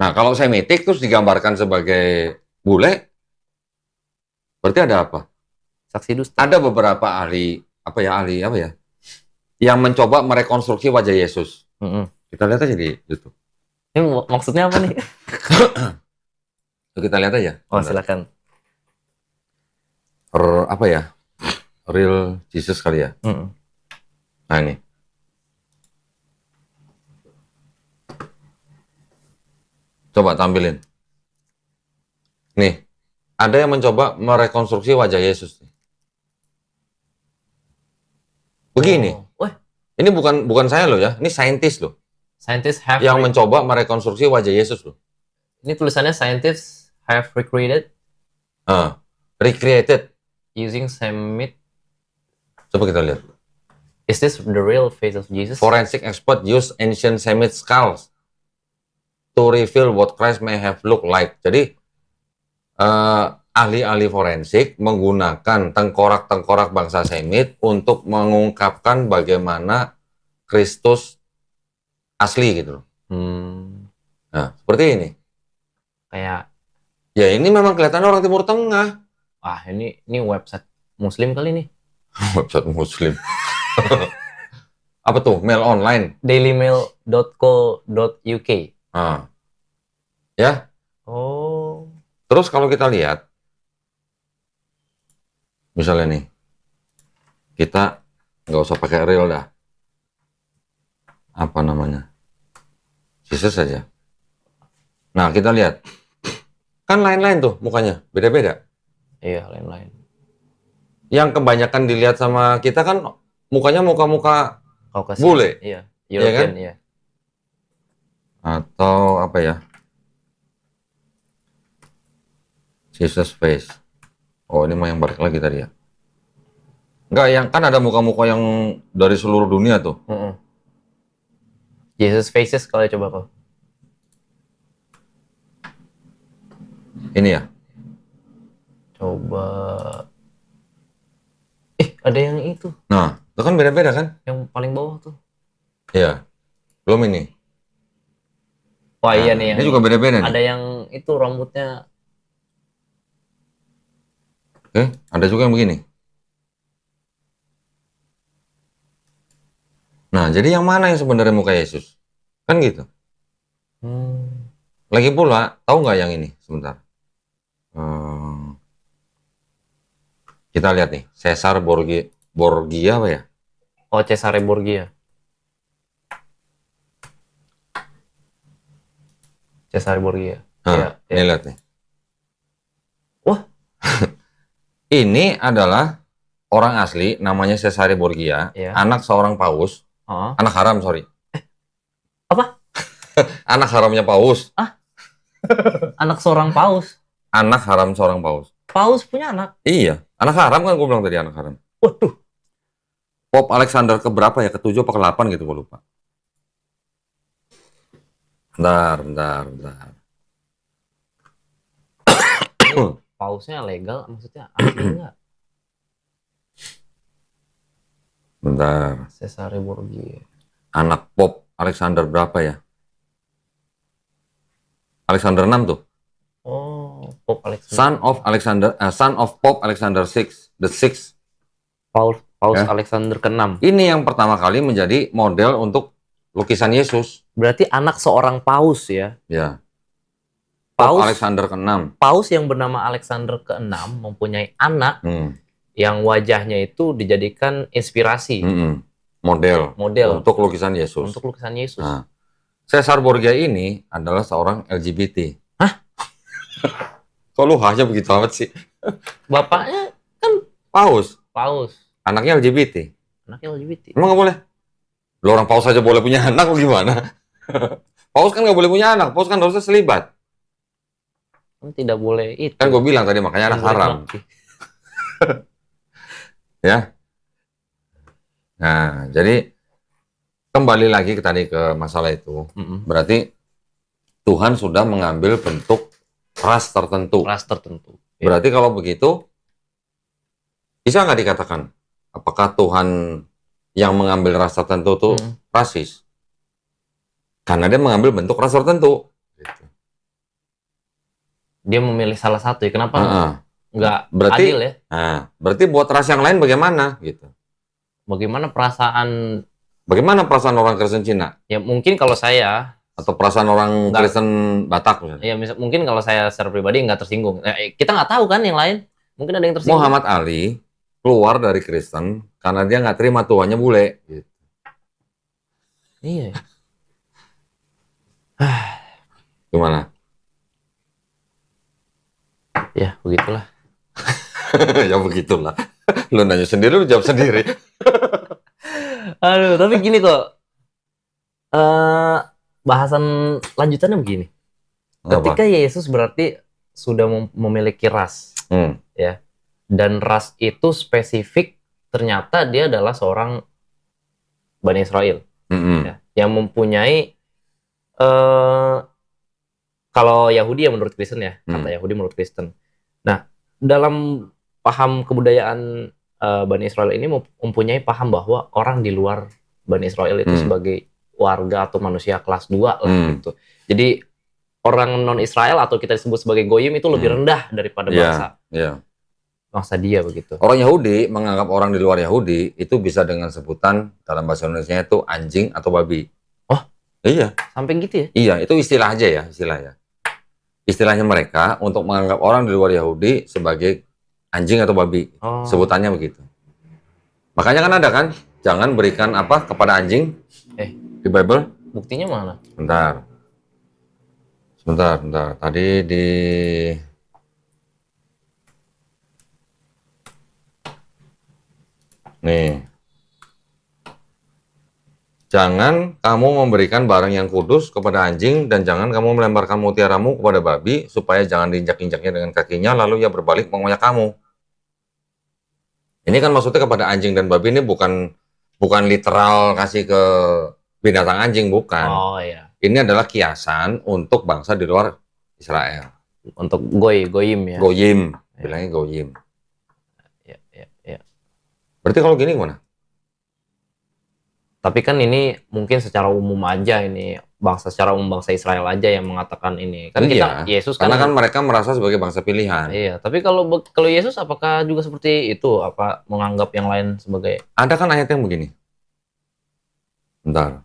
Nah, kalau Semitik terus digambarkan sebagai bule, berarti ada apa? Saksi dusta. Ada beberapa ahli yang mencoba merekonstruksi wajah Yesus. Kita lihat aja di YouTube. Ini maksudnya apa nih? Kita lihat aja. Oh, silakan. Real Jesus kali ya. Nah, ini. Coba tampilin. Nih, ada yang mencoba merekonstruksi wajah Yesus. Begini. Ini bukan saya loh ya, ini saintis loh. Yang mencoba merekonstruksi wajah Yesus loh. Ini tulisannya scientists have recreated using Semit. Coba kita lihat. Is this the real face of Jesus? Forensic expert use ancient Semit skulls to reveal what Christ may have looked like. Jadi ahli-ahli forensik menggunakan tengkorak-tengkorak bangsa Semit untuk mengungkapkan bagaimana Kristus asli gitu loh. Nah, seperti ini. Kayak ya ini memang kelihatan orang Timur Tengah. Ini website Muslim kali nih. Website Muslim. Apa tuh? Mail online. dailymail.co.uk. Ya. Oh. Terus kalau kita lihat, misalnya nih, kita nggak usah pakai real dah. Apa namanya? Jesus saja. Nah, kita lihat. Kan lain-lain tuh mukanya, beda-beda. Iya, lain-lain. Yang kebanyakan dilihat sama kita kan mukanya muka-muka bule. Iya, European, iya. Atau apa ya? Jesus face. Oh, ini mah yang balik lagi tadi ya. Enggak, yang kan ada muka-muka yang dari seluruh dunia tuh. Jesus faces kalau coba kau. Ini ya. Coba. Ada yang itu. Nah, itu kan beda-beda kan? Yang paling bawah tuh. Iya. Belum ini. Wah, iya Nah, nih. ini juga beda-beda nih. Ada yang itu rambutnya. Ada juga yang begini. Nah, jadi yang mana yang sebenarnya muka Yesus? Kan gitu. Lagi pula, tahu nggak yang ini? Sebentar. Kita lihat nih, Caesar Borgia apa ya? Oh, Cesare Borgia. Cesare Borgia. Nah, Iya. ini lihat nih. Wah. Ini adalah orang asli, namanya Cesare Borgia, Iya. anak seorang paus, anak haram, sorry. Apa? Anak haramnya paus. Anak seorang paus. Anak haram seorang paus. Paus punya anak? Iya, anak haram kan gue bilang tadi, anak haram. Waduh. Pop Alexander keberapa ya? Ke-7 apa ke-8 gitu, gue lupa. Bentar. Pausnya legal, maksudnya asli enggak? Bentar. Cesare Borgia. Anak Pop Alexander berapa ya? Alexander 6 tuh. Oh, Pop Alexander. Son of Pope Alexander VI, the Sixth. Paus Ya. Alexander ke-6. Ini yang pertama kali menjadi model untuk lukisan Yesus. Berarti anak seorang paus ya? Ya. Pope Paus Alexander ke-6. Paus yang bernama Alexander ke-6 mempunyai anak yang wajahnya itu dijadikan inspirasi, model untuk lukisan Yesus. Untuk lukisan Yesus. Nah, Caesar Borgia ini adalah seorang LGBT. Hah? Kok lu hanya begitu amat sih? Bapaknya kan Paus. Anaknya LGBT. Emang nggak boleh? Lu orang paus aja boleh punya anak, lu gimana? Paus kan nggak boleh punya anak. Paus kan harusnya selibat. Kan tidak boleh itu. Kan gue bilang tadi, makanya anak haram. Ya. Nah, jadi kembali lagi ke masalah itu. Berarti Tuhan sudah mengambil bentuk ras tertentu. Berarti kalau begitu, bisa nggak dikatakan apakah Tuhan yang mengambil ras tertentu itu rasis? Karena dia mengambil bentuk ras tertentu. Gitu. Dia memilih salah satu ya. Kenapa nggak berarti, adil ya? Berarti buat ras yang lain bagaimana? Gitu. Bagaimana perasaan orang Kristen Cina? Ya mungkin kalau saya atau perasaan orang Kristen Batak misalnya. Ya mungkin kalau saya secara pribadi nggak tersinggung. Kita nggak tahu kan yang lain. Mungkin ada yang tersinggung. Muhammad Ali keluar dari Kristen karena dia nggak terima Tuhannya bule. Gitu. Iya. Gimana? Ya begitulah. Ya begitulah. Lu nanya sendiri, lu jawab sendiri. Aduh, tapi gini kok. Bahasan lanjutannya begini. Ketika Yesus berarti sudah memiliki ras, ya, dan ras itu spesifik, ternyata dia adalah seorang Bani Israel, ya, yang mempunyai kalau Yahudi ya menurut Kristen ya, kata Yahudi menurut Kristen. Nah, dalam paham kebudayaan Bani Israel ini mempunyai paham bahwa orang di luar Bani Israel itu sebagai warga atau manusia kelas 2 lah gitu. Jadi orang non-Israel atau kita disebut sebagai goyim itu lebih rendah daripada bangsa dia begitu. Orang Yahudi menganggap orang di luar Yahudi itu bisa dengan sebutan dalam bahasa Indonesia itu anjing atau babi. Oh, iya. Sampai gitu ya? Iya, itu istilah aja ya, istilahnya. Istilahnya mereka untuk menganggap orang di luar Yahudi sebagai anjing atau babi. Sebutannya begitu. Makanya kan ada kan, jangan berikan apa kepada anjing. Di Bible? Buktinya mana? Sebentar. Tadi di nih. Jangan kamu memberikan barang yang kudus kepada anjing dan jangan kamu melemparkan mutiaramu kepada babi supaya jangan diinjak-injaknya dengan kakinya lalu ia berbalik mengoyak kamu. Ini kan maksudnya kepada anjing dan babi ini bukan literal kasih ke binatang anjing, bukan. Oh iya. Ini adalah kiasan untuk bangsa di luar Israel. Untuk goyim ya. Goyim, Ya. bilangnya goyim. Ya. Berarti kalau gini gimana? Tapi kan ini mungkin secara umum aja, ini secara umum bangsa Israel aja yang mengatakan ini. Kan kita Yesus kan, karena kan mereka merasa sebagai bangsa pilihan. Iya, tapi kalau Yesus apakah juga seperti itu? Apa menganggap yang lain sebagai? Ada kan ayat yang begini. Bentar.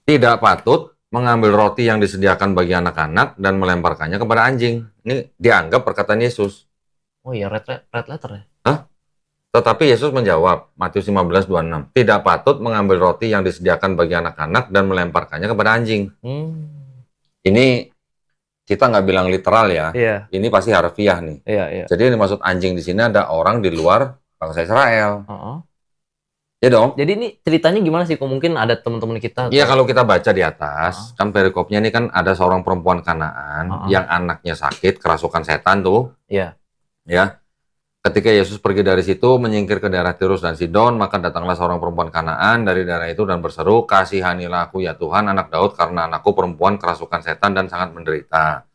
Tidak patut mengambil roti yang disediakan bagi anak-anak dan melemparkannya kepada anjing. Ini dianggap perkataan Yesus. Oh iya, red letter ya. Tetapi Yesus menjawab, Matius 15:26, tidak patut mengambil roti yang disediakan bagi anak-anak dan melemparkannya kepada anjing. Ini kita nggak bilang literal ya. Iya. Ini pasti harfiah nih. Iya. Jadi yang dimaksud anjing di sini ada orang di luar bangsa Israel. Ya dong. Jadi ini ceritanya gimana sih? Kok mungkin ada teman-teman kita? Iya, kalau kita baca di atas, kan perikopnya ini kan ada seorang perempuan Kanaan yang anaknya sakit, kerasukan setan tuh. Iya. Ya. Ketika Yesus pergi dari situ menyingkir ke daerah Tirus dan Sidon, maka datanglah seorang perempuan Kanaan dari daerah itu dan berseru, "Kasihanilah aku ya Tuhan, anak Daud, karena anakku perempuan kerasukan setan dan sangat menderita."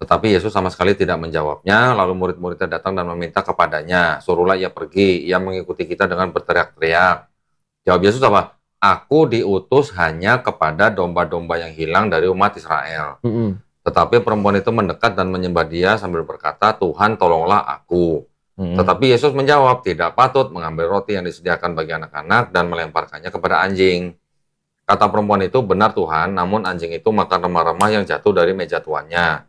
Tetapi Yesus sama sekali tidak menjawabnya. Lalu murid-muridnya datang dan meminta kepadanya, "Suruhlah ia pergi." Ia mengikuti kita dengan berteriak-teriak. Jawab Yesus apa? "Aku diutus hanya kepada domba-domba yang hilang dari umat Israel." Tetapi perempuan itu mendekat dan menyembah Dia sambil berkata, "Tuhan, tolonglah aku." Tetapi Yesus menjawab, tidak patut mengambil roti yang disediakan bagi anak-anak dan melemparkannya kepada anjing. Kata perempuan itu, "Benar Tuhan, namun anjing itu makan remah-remah yang jatuh dari meja tuannya."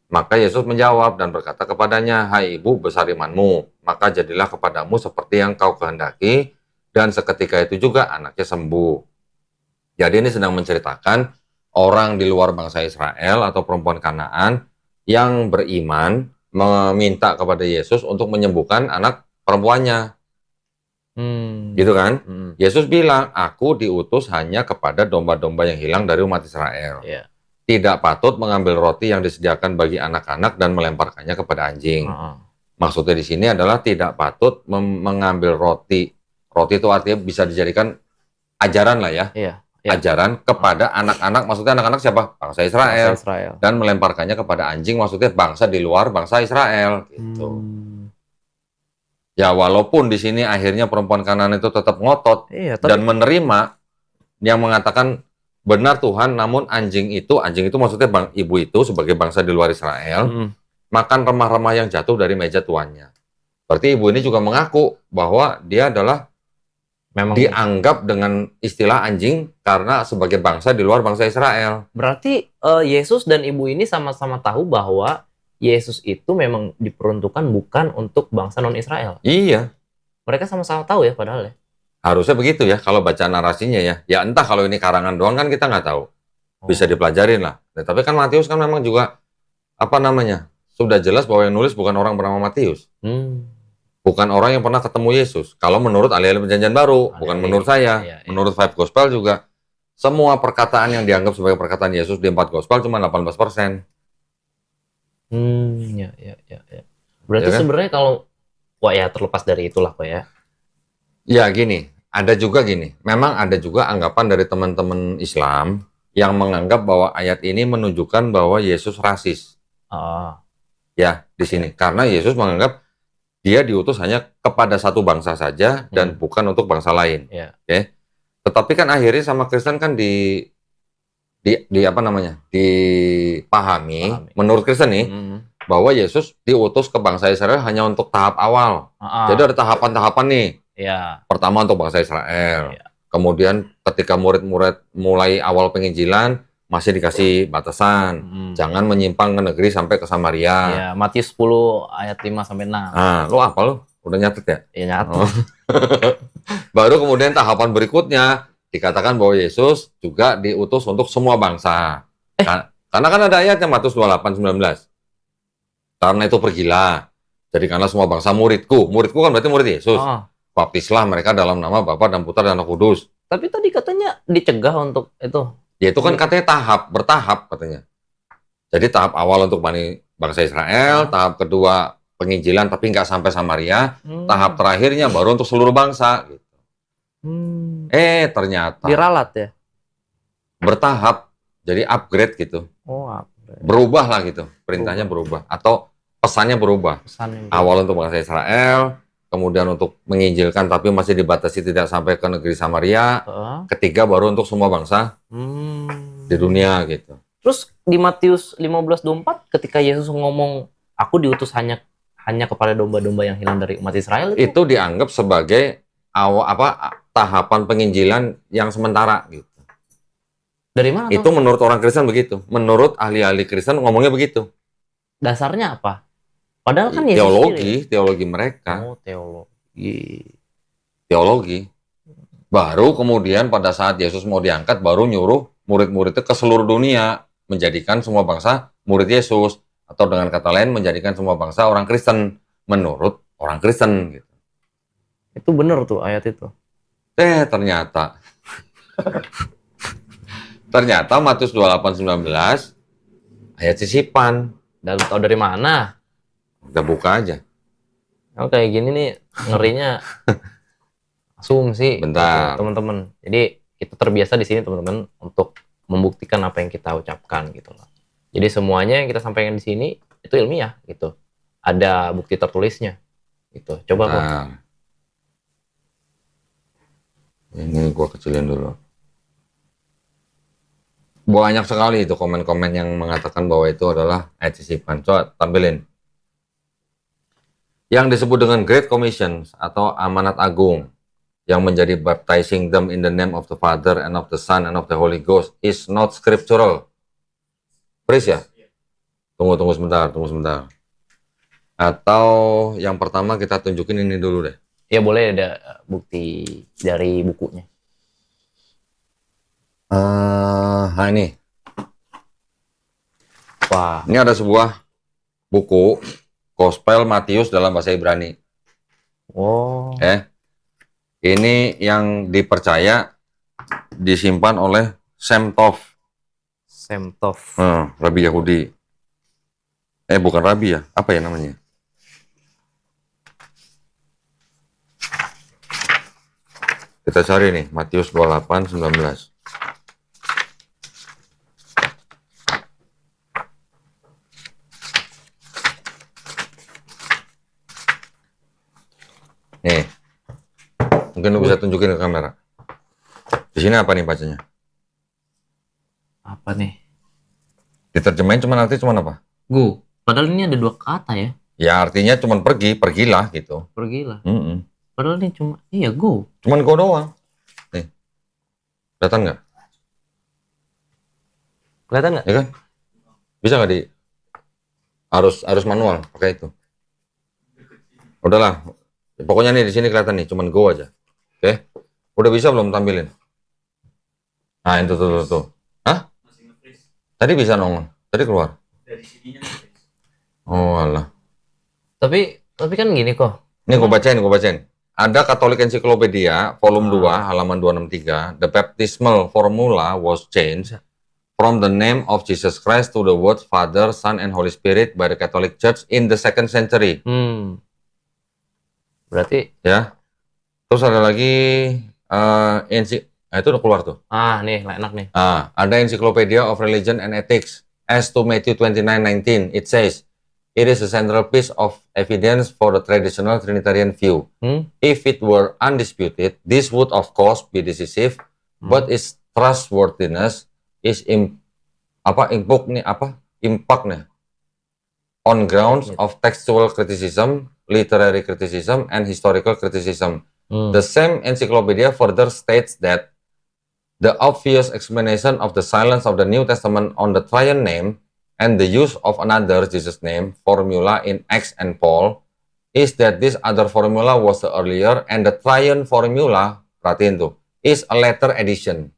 Maka Yesus menjawab dan berkata kepadanya, "Hai ibu, besar imanmu, maka jadilah kepadamu seperti yang kau kehendaki." Dan seketika itu juga anaknya sembuh. Jadi ini sedang menceritakan orang di luar bangsa Israel atau perempuan Kanaan yang beriman meminta kepada Yesus untuk menyembuhkan anak perempuannya. Gitu kan? Yesus bilang, "Aku diutus hanya kepada domba-domba yang hilang dari umat Israel." Yeah. Tidak patut mengambil roti yang disediakan bagi anak-anak dan melemparkannya kepada anjing. Maksudnya di sini adalah tidak patut mengambil roti. Roti itu artinya bisa dijadikan ajaran lah ya. Yeah. Ajaran kepada anak-anak, maksudnya anak-anak siapa? Bangsa Israel. Dan melemparkannya kepada anjing, maksudnya bangsa di luar bangsa Israel gitu. Ya walaupun di sini akhirnya perempuan Kanaan itu tetap ngotot dan menerima yang mengatakan, "Benar Tuhan, namun anjing itu maksudnya ibu itu sebagai bangsa di luar Israel makan remah-remah yang jatuh dari meja tuannya." Berarti ibu ini juga mengaku bahwa dia adalah memang dianggap dengan istilah anjing karena sebagai bangsa di luar bangsa Israel. Berarti Yesus dan ibu ini sama-sama tahu bahwa Yesus itu memang diperuntukkan bukan untuk bangsa non-Israel. Iya. Mereka sama-sama tahu ya padahal ya. Harusnya begitu ya kalau baca narasinya ya. Ya entah kalau ini karangan doang kan kita nggak tahu. Bisa dipelajarin lah. Nah, tapi kan Matius kan memang juga sudah jelas bahwa yang nulis bukan orang bernama Matius. Bukan orang yang pernah ketemu Yesus. Kalau menurut ahli-ahli perjanjian baru, bukan menurut saya. Menurut 5 Gospel juga, semua perkataan yang dianggap sebagai perkataan Yesus di 4 Gospel cuma 18%. Ya. Berarti ya, sebenarnya kalau, terlepas dari itulah kok ya. Ya gini, memang ada juga anggapan dari teman-teman Islam yang menganggap bahwa ayat ini menunjukkan bahwa Yesus rasis. Ya, di sini. Karena Yesus menganggap Dia diutus hanya kepada satu bangsa saja dan bukan untuk bangsa lain. Okay? Tetapi kan akhirnya sama Kristen kan dipahami menurut Kristen nih bahwa Yesus diutus ke bangsa Israel hanya untuk tahap awal. Jadi ada tahapan-tahapan nih. Pertama untuk bangsa Israel. Kemudian ketika murid-murid mulai awal penginjilan masih dikasih batasan, jangan menyimpang ke negeri sampai ke Samaria. Matius 10 ayat 5-6. Nah, lu apa lu? Udah nyatet ya? Iya, nyatet. Baru kemudian tahapan berikutnya dikatakan bahwa Yesus juga diutus untuk semua bangsa. Karena kan ada ayatnya Matius 28:19. Karena itu pergilah, jadikanlah semua bangsa muridku. Muridku kan berarti murid Yesus. Baptislah mereka dalam nama Bapa dan Putra dan Roh Kudus. Tapi tadi katanya dicegah untuk itu. Ya itu kan katanya bertahap katanya. Jadi tahap awal untuk bangsa Israel, tahap kedua penginjilan tapi nggak sampai Samaria. Hmm. Tahap terakhirnya baru untuk seluruh bangsa. Gitu. Ternyata Diralat ya? bertahap, jadi upgrade gitu. Oh, upgrade. Berubah lah gitu, perintahnya berubah. Atau pesannya berubah. Pesannya Awal untuk bangsa Israel, kemudian untuk menginjilkan tapi masih dibatasi tidak sampai ke negeri Samaria. Ketiga baru untuk semua bangsa di dunia gitu. Terus di Matius 15:24 ketika Yesus ngomong, aku diutus hanya kepada domba-domba yang hilang dari umat Israel, itu dianggap sebagai tahapan penginjilan yang sementara gitu. Dari mana? Itu menurut orang Kristen begitu. Menurut ahli-ahli Kristen ngomongnya begitu. Dasarnya apa? Padahal kan Yesus teologi mereka. Oh, teologi. Baru kemudian pada saat Yesus mau diangkat, baru nyuruh murid-muridnya ke seluruh dunia, menjadikan semua bangsa murid Yesus, atau dengan kata lain menjadikan semua bangsa orang Kristen menurut orang Kristen gitu. Itu benar tuh ayat itu. Ternyata Matius 28:19 ayat sisipan. Dan tahu dari mana? Udah buka aja. Oh, kayak gini nih ngerinya asumsi. Bentar, teman-teman. Jadi kita terbiasa di sini teman-teman untuk membuktikan apa yang kita ucapkan gitu loh. Jadi semuanya yang kita sampaikan di sini itu ilmiah gitu. Ada bukti tertulisnya gitu. Coba kok. Ini gua kecilin dulu. Banyak sekali itu komen-komen yang mengatakan bahwa itu adalah ayat sisipan. Coba tampilin. Yang disebut dengan Great Commission atau amanat agung yang menjadi baptizing them in the name of the Father and of the Son and of the Holy Ghost is not scriptural. Please ya? Tunggu sebentar. Atau yang pertama kita tunjukin ini dulu deh. Ya boleh, ada bukti dari bukunya. Ini. Wah. Ini ada sebuah buku Gospel Matius dalam bahasa Ibrani. Oh. Ini yang dipercaya disimpan oleh Shem Tov. Rabi Yahudi. Bukan Rabi ya. Apa ya namanya? Kita cari nih, Matius 28:19. Nih, mungkin lu bisa tunjukin ke kamera. Di sini apa nih bacanya? Apa nih? Diterjemahin artinya cuma apa? Go. Padahal ini ada 2 kata ya. Ya artinya cuma pergilah gitu. Pergilah. Padahal ini cuma, go. Cuman go doang. Nih, kelihatan nggak? Kelihatan nggak? Ya kan? Bisa nggak harus manual pakai itu. Udahlah. Pokoknya nih di sini kelihatan nih, cuman go aja. Oke. Udah bisa belum tampilin? Nah, itu tuh. Hah? Tadi bisa nongol. Tadi keluar. Dari sininya. Oh, alah. Tapi kan gini kok. Ini gue bacain. Ada Katolik Encyclopedia volume 2 halaman 263. The baptismal formula was changed from the name of Jesus Christ to the words Father, Son, and Holy Spirit by the Catholic Church in the 2nd century. Berarti ya. Terus ada lagi itu udah keluar tuh. Nih enak nih. Ada Encyclopedia of Religion and Ethics as to Matthew 29:19. It says it is a central piece of evidence for the traditional Trinitarian view. If it were undisputed, this would of course be decisive, but its trustworthiness is impact nih on grounds of textual criticism, literary criticism, and historical criticism. The same encyclopedia further states that the obvious explanation of the silence of the New Testament on the triune name and the use of another Jesus name formula in Acts and Paul is that this other formula was the earlier and the triune formula, perhatiin tuh, is a later addition.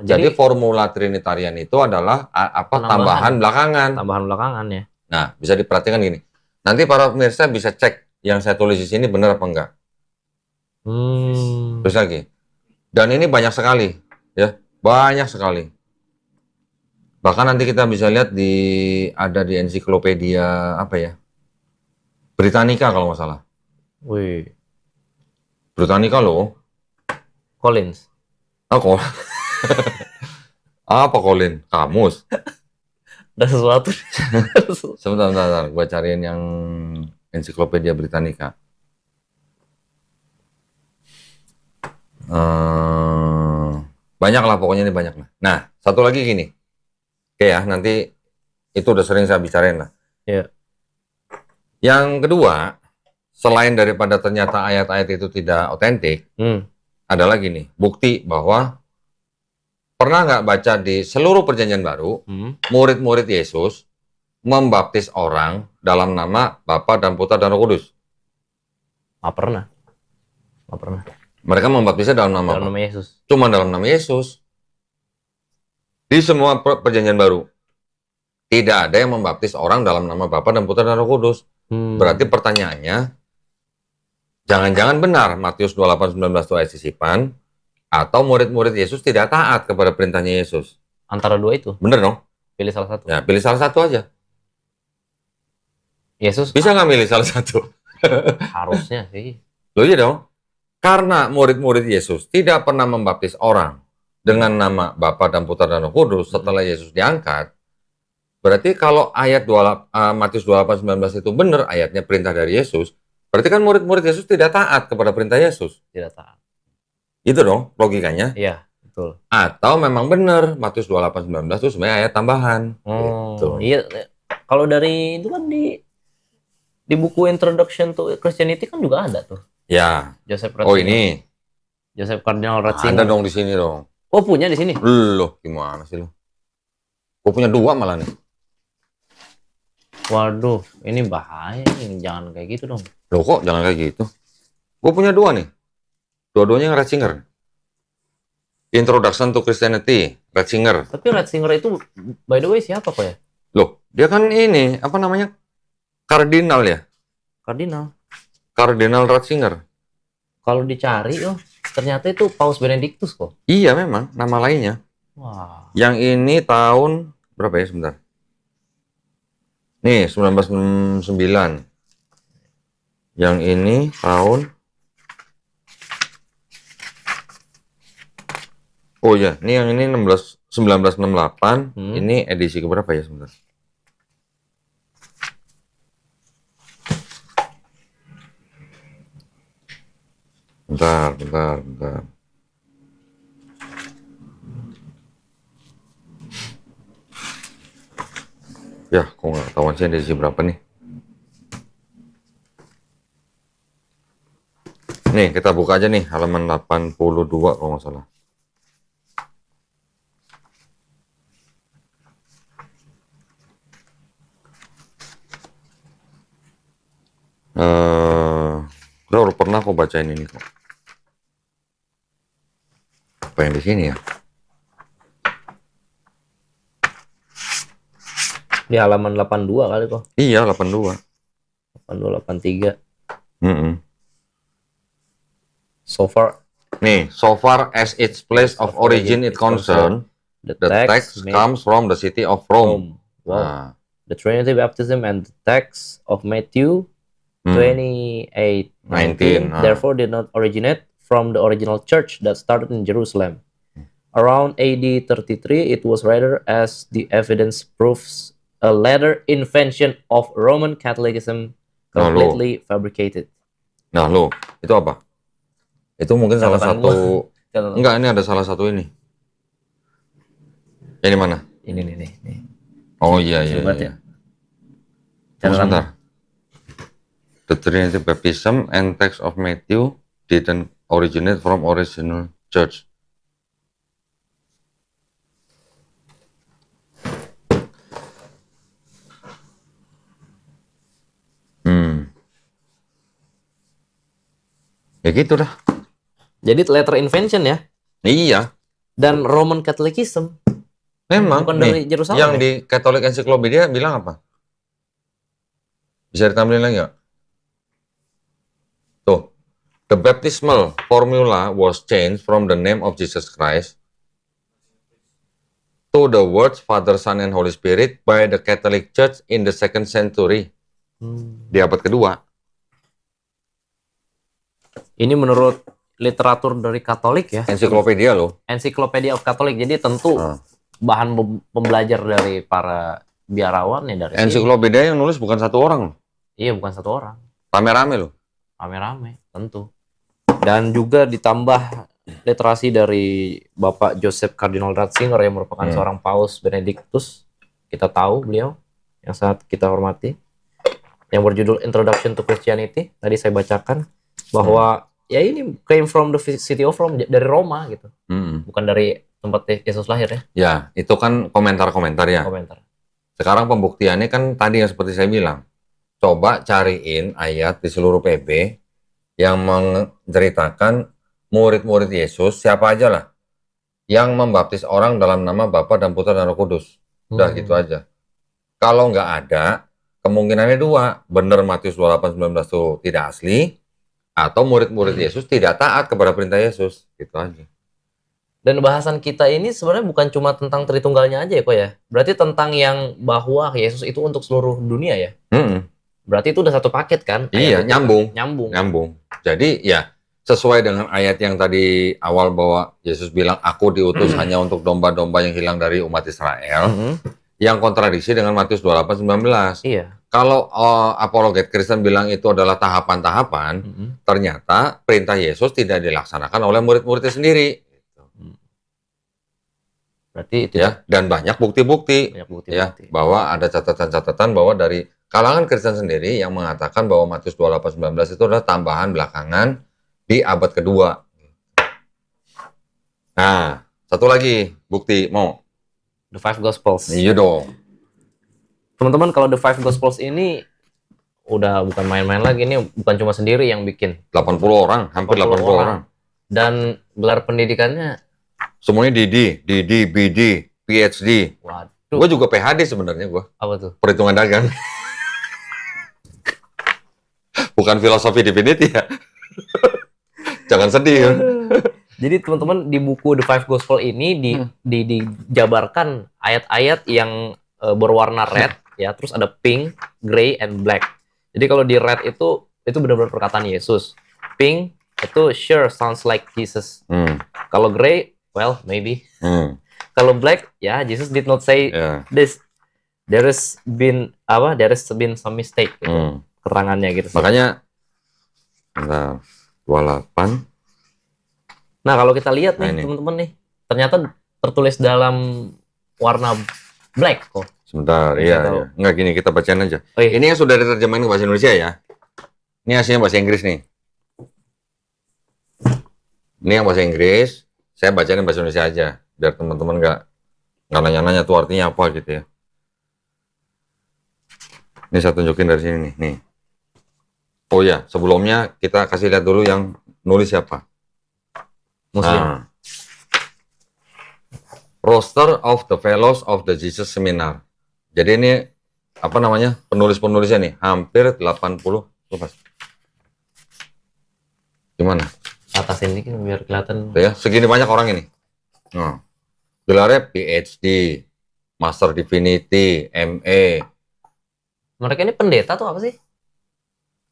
Jadi formula Trinitarian itu adalah tambahan belakangan. Tambahan belakangan ya. Nah, bisa diperhatikan gini. Nanti para pemirsa bisa cek yang saya tulis di sini benar apa enggak. Terus lagi. Dan ini banyak sekali, ya, banyak sekali. Bahkan nanti kita bisa lihat ada di ensiklopedia apa ya? Britannica kalau nggak salah. Wih, Britannica loh. Collins. Kok? Apa Colin? Kamus. Ada sesuatu. Sebentar. Gue cariin yang ensiklopedia Britannica. Banyak lah, pokoknya ini banyak lah. Nah, satu lagi gini. Oke ya, nanti itu udah sering saya bicarain lah. Iya. Yang kedua, selain daripada ternyata ayat-ayat itu tidak otentik, ada lagi nih, bukti bahwa pernah nggak baca di seluruh perjanjian baru, murid-murid Yesus membaptis orang dalam nama Bapa dan Putra dan Roh Kudus? Nggak pernah. Nggak pernah. Mereka membaptisnya dalam nama Dalam apa? nama Yesus. Cuma dalam nama Yesus. Di semua perjanjian baru, tidak ada yang membaptis orang dalam nama Bapa dan Putra dan Roh Kudus. Berarti pertanyaannya, jangan-jangan benar Matius 28:19 itu ayat sisipan, atau murid-murid Yesus tidak taat kepada perintahnya Yesus? Antara dua itu. Bener dong? Pilih salah satu. Ya, pilih salah satu aja. Yesus Bisa nggak milih salah satu? harusnya sih. Loh iya dong. Karena murid-murid Yesus tidak pernah membaptis orang dengan nama Bapa dan Putra dan Roh Kudus setelah Yesus diangkat, berarti kalau ayat Matius 28:19 itu benar ayatnya perintah dari Yesus, berarti kan murid-murid Yesus tidak taat kepada perintah Yesus. Tidak taat. Itu dong logikanya. Iya, betul. Atau memang benar Matius 28:19 itu sebenarnya ayat tambahan. Gitu. Iya. Kalau dari itu kan di buku Introduction to Christianity kan juga ada tuh. Ya. Joseph Oh Ratzinger. ini. Joseph Cardinal Ratzinger. Ada dong di sini dong. Oh punya di sini. Loh gimana sih lo? Gue punya 2 malah nih. Waduh, ini bahaya nih. Jangan kayak gitu dong. Loh kok jangan kayak gitu? Gue punya 2 nih. Dua-duanya yang Ratzinger. Introduction to Christianity, Ratzinger. Tapi Ratzinger itu by the way siapa kok ya? Loh, dia kan ini, apa namanya? Kardinal ya? Kardinal. Kardinal Ratzinger. Kalau dicari ternyata itu Paus Benedictus kok. Iya memang, nama lainnya. Wah. Yang ini tahun, berapa ya sebentar? Nih, 1909. Yang ini tahun... Oh ya, ini yang ini 1968. Ini edisi keberapa ya sebentar? Bentar. Ya, kok nggak ketahuan sih edisi berapa nih? Nih, kita buka aja nih, halaman 82 kalau nggak salah. Udah pernah aku bacain ini kok. Apa yang di sini ya? Di halaman 82 kali kok. Iya, 82. 82, 83. So far as its place of origin is concerned, the text comes from the city of Rome. Wow. Nah. The Trinity Baptism and the text of Matthew 28:19 therefore did not originate from the original church that started in Jerusalem. Around AD 33, it was rather, as the evidence proves, a later invention of Roman Catholicism, completely fabricated. Nah lo, itu apa? Itu mungkin salah satu. Enggak, ini ada salah satu ini. Ini mana? Ini. Oh iya. Sebentar. The Trinity Baptism and text of Matthew didn't originate from original church. Ya gitu dah. Jadi later invention ya? Iya. Dan Roman Catholicism. Memang. Bukan dari Yerusalem. Yang di Catholic Encyclopedia bilang apa? Bisa ditampilin lagi nggak? Tuh. The baptismal formula was changed from the name of Jesus Christ to the words Father, Son, and Holy Spirit by the Catholic Church in the 2nd century. di abad kedua. Ini menurut literatur dari Katolik ya. Ensiklopedia loh. Encyclopedia of Catholic. Jadi tentu bahan pembelajar dari para biarawan ya dari sini. Ensiklopedia yang nulis bukan satu orang loh. Iya, bukan satu orang. Rame-rame loh. Rame-rame, tentu. Dan juga ditambah literasi dari Bapak Joseph Cardinal Ratzinger yang merupakan seorang Paus Benedictus. Kita tahu beliau yang sangat kita hormati. Yang berjudul Introduction to Christianity. Tadi saya bacakan bahwa ya ini came from the city of Rome, dari Roma gitu. Bukan dari tempat Yesus lahir ya. Ya, itu kan komentar-komentar ya. Komentar. Sekarang pembuktiannya kan tadi yang seperti saya bilang. Coba cariin ayat di seluruh PB yang menceritakan murid-murid Yesus, siapa aja lah, yang membaptis orang dalam nama Bapa dan Putra dan Roh Kudus. Udah gitu aja. Kalau nggak ada, kemungkinannya dua. Bener Matius 28:19 itu tidak asli, atau murid-murid Yesus tidak taat kepada perintah Yesus. Gitu aja. Dan bahasan kita ini sebenarnya bukan cuma tentang Tritunggalnya aja ya kok ya. Berarti tentang yang bahwa Yesus itu untuk seluruh dunia ya. Berarti itu udah satu paket kan? Iya, nyambung. Nyambung. Jadi ya sesuai dengan ayat yang tadi awal bahwa Yesus bilang aku diutus hanya untuk domba-domba yang hilang dari umat Israel. Yang kontradiksi dengan Matius 28:19. Iya. Kalau apologet Kristen bilang itu adalah tahapan-tahapan, ternyata perintah Yesus tidak dilaksanakan oleh murid-muridnya sendiri. Berarti itu ya, dan banyak bukti-bukti ya bahwa ada catatan-catatan bahwa dari kalangan Kristen sendiri yang mengatakan bahwa Matius 28:19 itu adalah tambahan belakangan di abad kedua. Nah, satu lagi bukti mau The Five Gospels. Iya dong. Teman-teman, kalau The Five Gospels ini udah bukan main-main lagi, ini bukan cuma sendiri yang bikin. 80 orang, hampir 80 orang. Dan gelar pendidikannya semuanya DD, BD, PhD. Waduh. Gue juga PhD sebenarnya gue. Apa tuh? Perhitungan dagang. Bukan filosofi divinity ya. Jangan sedih. Ya. Jadi teman-teman di buku The Five Gospel ini dijabarkan ayat-ayat yang berwarna red ya, terus ada pink, gray, and black. Jadi kalau di red itu benar-benar perkataan Yesus. Pink itu sure sounds like Jesus. Kalau gray, well, maybe. Kalau black, ya, Jesus did not say this. There has been some mistake gitu. Keterangannya gitu. Makanya 28. Nah, kalau kita lihat nih, teman-teman nih, ternyata tertulis dalam warna black kok. Sebentar, iya. Enggak gini, kita bacain aja. Ini yang sudah diterjemahin ke bahasa Indonesia ya. Ini aslinya bahasa Inggris nih. Ini yang bahasa Inggris. Saya bacain bahasa Indonesia aja, biar teman-teman nggak nanya-nanya tuh artinya apa gitu ya. Ini saya tunjukin dari sini nih. Oh ya, sebelumnya kita kasih lihat dulu yang nulis siapa. Muslim. Roster of the Fellows of the Jesus Seminar. Jadi ini apa namanya, penulis-penulisnya nih, hampir 80. Gimana? Atas ini kan biar kelihatan. Ya, segini banyak orang ini. Gelarnya PhD, Master Divinity, MA. Mereka ini pendeta tuh apa sih?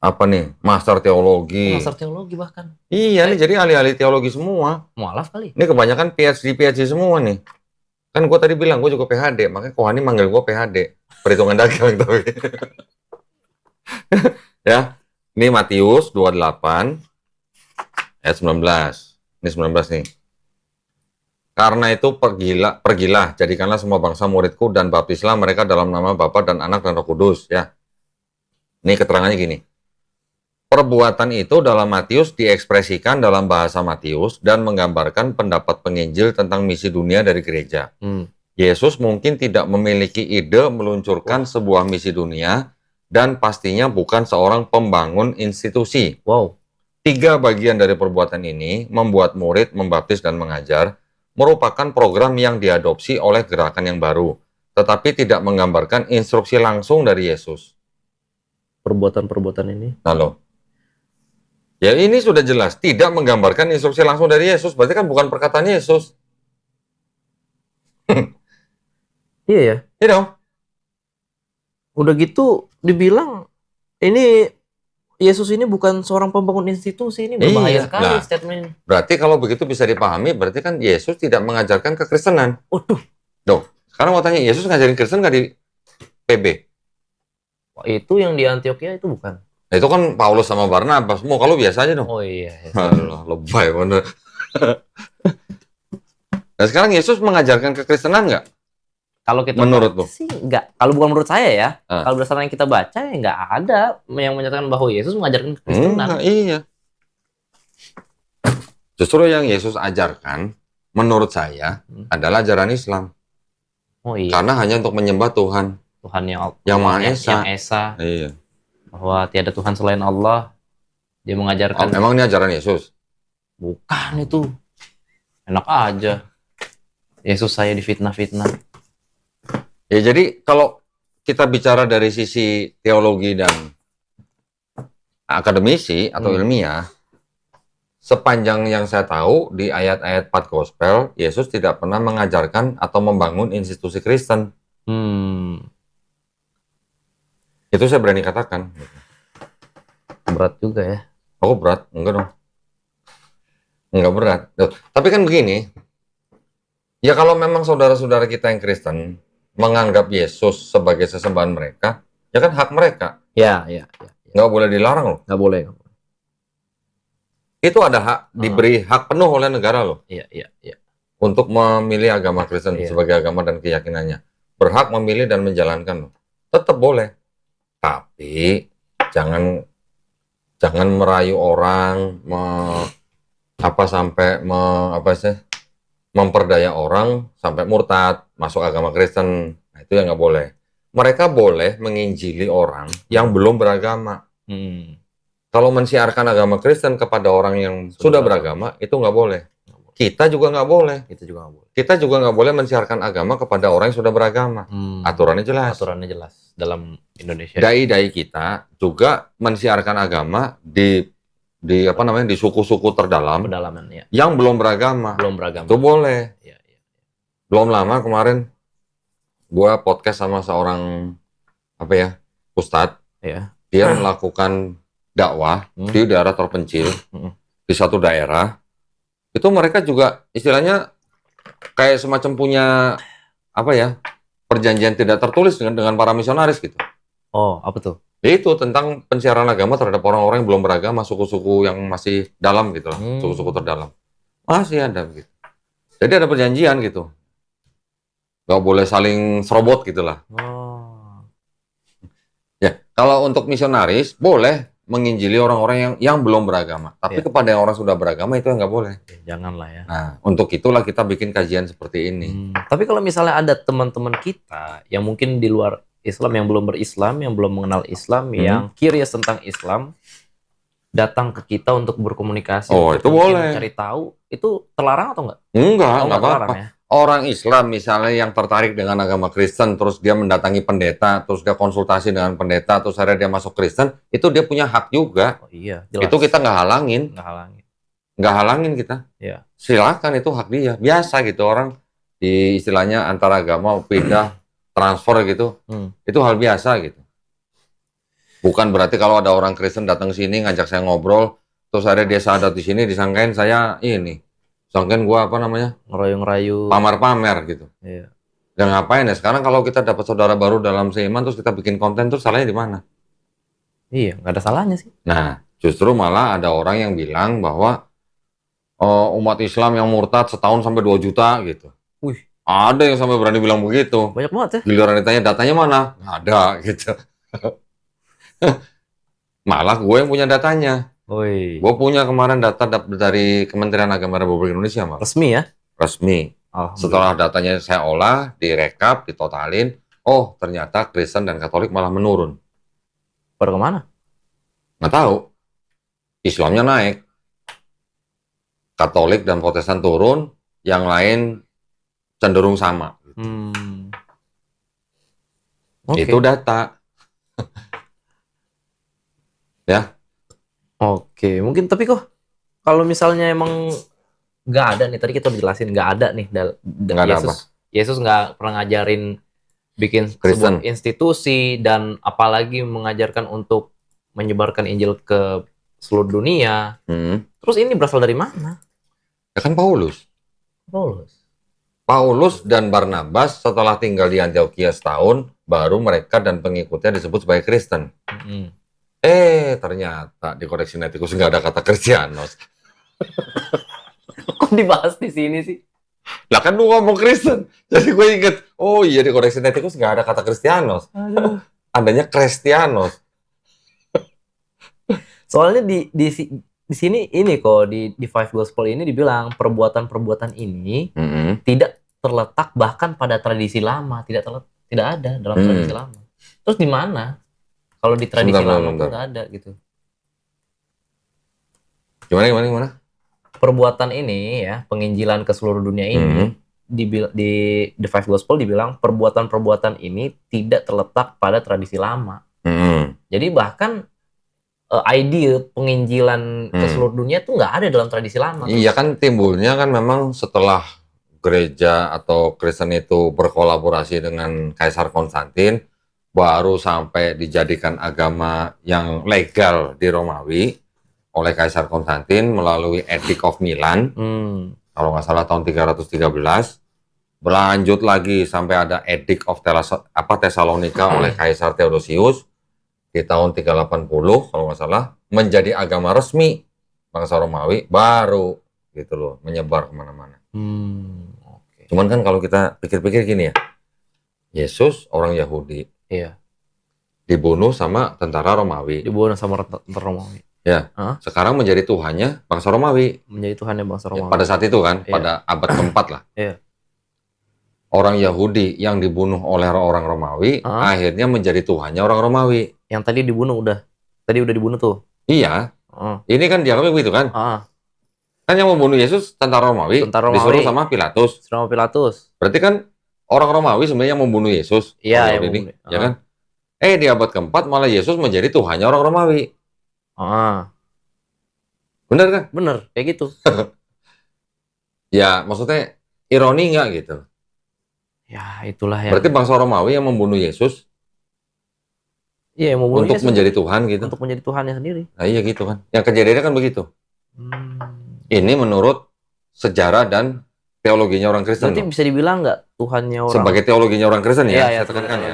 Apa nih? Master Teologi. Master Teologi bahkan. Iya nih, jadi ahli-ahli teologi semua. Mualaf kali. Ini kebanyakan PhD semua nih. Kan gue tadi bilang gue juga PhD, makanya Kohani manggil gue PhD. Perhitungan dagang tapi. Ya, ini Matius 28 ayat 19. Ini 19 nih. Karena itu pergilah, jadikanlah semua bangsa muridku dan baptislah mereka dalam nama Bapa dan Anak dan Roh Kudus. Ya, ini keterangannya gini. Perbuatan itu dalam Matius diekspresikan dalam bahasa Matius dan menggambarkan pendapat penginjil tentang misi dunia dari gereja. Yesus mungkin tidak memiliki ide meluncurkan sebuah misi dunia dan pastinya bukan seorang pembangun institusi. 3 bagian dari perbuatan ini, membuat murid, membaptis, dan mengajar, merupakan program yang diadopsi oleh gerakan yang baru, tetapi tidak menggambarkan instruksi langsung dari Yesus. Perbuatan-perbuatan ini. Lalu, ya ini sudah jelas, tidak menggambarkan instruksi langsung dari Yesus, berarti kan bukan perkataan Yesus. Iya ya? Iya dong. Udah gitu dibilang Ini Yesus ini bukan seorang pembangun institusi, ini berbahaya Iya. sekali Nah, statement ini. berarti kalau begitu bisa dipahami, berarti kan Yesus tidak mengajarkan kekristenan. Waduh, Dong, sekarang mau tanya, Yesus ngajarin Kristen nggak di PB? wah, itu yang di Antioquia itu bukan? Nah, itu kan Paulus sama Barnabas. Mau kalau biasa aja dong. Oh iya. Alah, lebay bener. Nah, sekarang Yesus mengajarkan kekristenan nggak? Kalau kita Menurut baca lu? sih enggak. Kalau bukan menurut saya ya, Ah. kalau berdasarkan yang kita baca ya enggak ada yang menyatakan bahwa Yesus mengajarkan kekristenan. Enggak, iya. Justru yang Yesus ajarkan, menurut saya, adalah ajaran Islam. Oh iya, Karena hanya untuk menyembah Tuhan. Tuhan Yang Maha Esa. yang Esa, Iya. bahwa tiada Tuhan selain Allah. Dia Oh, mengajarkan emang ini ajaran Yesus? bukan itu. Enak aja. Yesus saya difitnah-fitnah. Ya, jadi kalau kita bicara dari sisi teologi dan akademisi atau ilmiah, sepanjang yang saya tahu di ayat-ayat 4 Gospel, Yesus tidak pernah mengajarkan atau membangun institusi Kristen. Itu saya berani katakan. Berat juga ya. Oh, berat? Enggak dong. Enggak berat. Tuh, tapi kan begini, ya kalau memang saudara-saudara kita yang Kristen menganggap Yesus sebagai sesembahan mereka, ya kan hak mereka. Ya. Nggak boleh dilarang loh. Nggak boleh. Itu ada hak, diberi hak penuh oleh negara loh. Iya. Untuk memilih agama Kristen sebagai agama dan keyakinannya. Berhak memilih dan menjalankan loh. Tetap boleh. Tapi jangan merayu orang, memperdaya orang sampai murtad, masuk agama Kristen. Nah, itu yang nggak boleh. Mereka boleh menginjili orang yang belum beragama. Kalau mensiarkan agama Kristen kepada orang yang sudah beragama, itu nggak boleh. Kita juga nggak boleh. Kita juga nggak boleh mensiarkan agama kepada orang yang sudah beragama. Aturannya jelas. Aturannya jelas dalam Indonesia. Dai-dai kita juga mensiarkan agama di suku-suku terdalam Pedalaman ya. yang belum beragama. Itu boleh. Iya. Belum lama kemarin gua podcast sama seorang ustadz. Iya. Dia melakukan dakwah di daerah terpencil di satu daerah. Itu mereka juga istilahnya kayak semacam punya perjanjian tidak tertulis dengan para misionaris gitu. Oh, apa tuh? Itu tentang pensiaran agama terhadap orang-orang yang belum beragama, suku-suku yang masih dalam gitu lah, suku-suku terdalam. Masih ada gitu. Jadi ada perjanjian gitu. Gak boleh saling serobot gitu lah. Oh. Ya, kalau untuk misionaris boleh menginjili orang-orang yang belum beragama. Tapi kepada yang orang sudah beragama itu nggak boleh. Janganlah ya. Nah, untuk itulah kita bikin kajian seperti ini. Tapi kalau misalnya ada teman-teman kita yang mungkin di luar Islam, yang belum berislam, yang belum mengenal Islam, yang curious tentang Islam, datang ke kita untuk berkomunikasi, itu boleh. Mencari tahu, itu terlarang atau enggak? Enggak apa-apa. Ya? Orang Islam misalnya yang tertarik dengan agama Kristen, terus dia mendatangi pendeta, terus dia konsultasi dengan pendeta, terus akhirnya dia masuk Kristen, itu dia punya hak juga. Oh iya, jelas. Itu kita nggak halangin. Nggak halangin kita. Iya. Silakan, itu hak dia. Biasa gitu orang di istilahnya antara agama pindah, transfer gitu. Itu hal biasa gitu. Bukan berarti kalau ada orang Kristen datang sini ngajak saya ngobrol, terus akhirnya dia sadat di sini disangkain saya sangkain gua ngerayu-ngerayu, pamer-pamer gitu. Iya. Dan ngapain ya? Sekarang kalau kita dapat saudara baru dalam seiman terus kita bikin konten, terus salahnya di mana? Iya, nggak ada salahnya sih. Nah, justru malah ada orang yang bilang bahwa umat Islam yang murtad setahun sampai 2 juta gitu. Wih. Ada yang sampai berani bilang begitu. Banyak banget ya. Giliran ditanya datanya mana? Nggak ada gitu. Malah gue yang punya datanya. Gue punya kemarin data dari Kementerian Agama Republik Indonesia, Mas. Resmi ya? Resmi. Setelah datanya saya olah, direkap, ditotalin, ternyata Kristen dan Katolik malah menurun. Pada kemana? Nggak tahu. Islamnya naik. Katolik dan Protestan turun, yang lain cenderung sama. Itu data. Ya. Oke, mungkin tapi kok kalau misalnya emang nggak ada nih, tadi kita udah jelasin nggak ada nih Yesus nggak pernah ngajarin bikin sebuah institusi dan apalagi mengajarkan untuk menyebarkan Injil ke seluruh dunia. Terus ini berasal dari mana? Ya kan Paulus. Paulus dan Barnabas setelah tinggal di Antioquia setahun, baru mereka dan pengikutnya disebut sebagai Kristen. Ternyata di Kodex Sinaiticus nggak ada kata Kristianos. Kok dibahas di sini sih? Lah kan lu ngomong Kristen, jadi gue inget, oh iya di Kodex Sinaiticus nggak ada kata Kristianos. Adanya Kristianos. Soalnya di sini ini kok di Five Gospel ini dibilang perbuatan-perbuatan ini tidak terletak bahkan pada tradisi lama, tidak ada dalam tradisi lama. Terus di mana? Kalau di tradisi lama tuh nggak ada gitu. Gimana? Perbuatan ini ya, penginjilan ke seluruh dunia ini di The Five Gospel dibilang perbuatan-perbuatan ini tidak terletak pada tradisi lama. Jadi bahkan ide penginjilan ke seluruh dunia itu nggak ada dalam tradisi lama. Iya kan timbulnya kan memang setelah gereja atau Kristen itu berkolaborasi dengan Kaisar Konstantin, baru sampai dijadikan agama yang legal di Romawi oleh Kaisar Konstantin melalui Edict of Milan. Kalau nggak salah tahun 313. Berlanjut lagi sampai ada Edict of Tesalonika oleh Kaisar Theodosius di tahun 380 kalau nggak salah, menjadi agama resmi bangsa Romawi, baru gitu loh menyebar kemana-mana. Okay. Cuman kan kalau kita pikir-pikir gini ya, Yesus orang Yahudi, dibunuh sama tentara Romawi, ya. Sekarang menjadi Tuhannya bangsa Romawi, ya, pada saat itu kan, pada abad keempat lah. Orang Yahudi yang dibunuh oleh orang Romawi, akhirnya menjadi Tuhannya orang Romawi. Yang tadi udah dibunuh tuh. Iya. Ini kan dianggapnya begitu kan? Kan yang membunuh Yesus tentara Romawi. Disuruh sama Pilatus. Berarti kan orang Romawi sebenarnya yang membunuh Yesus. Iya, ya kan? Di abad keempat malah Yesus menjadi Tuhannya orang Romawi. Bener kan? Bener, kayak gitu. Ya, maksudnya ironi nggak gitu? Ya, itulah ya. Berarti bangsa Romawi yang membunuh Yesus. Iya, yang membunuh untuk Yesus menjadi Tuhan gitu. Untuk menjadi Tuhannya sendiri. Nah iya gitu kan. Yang kejadiannya kan begitu. Ini menurut sejarah dan teologinya orang Kristen. Berarti bisa dibilang nggak Tuhannya orang? Sebagai teologinya orang Kristen ya, saya tekankan ya.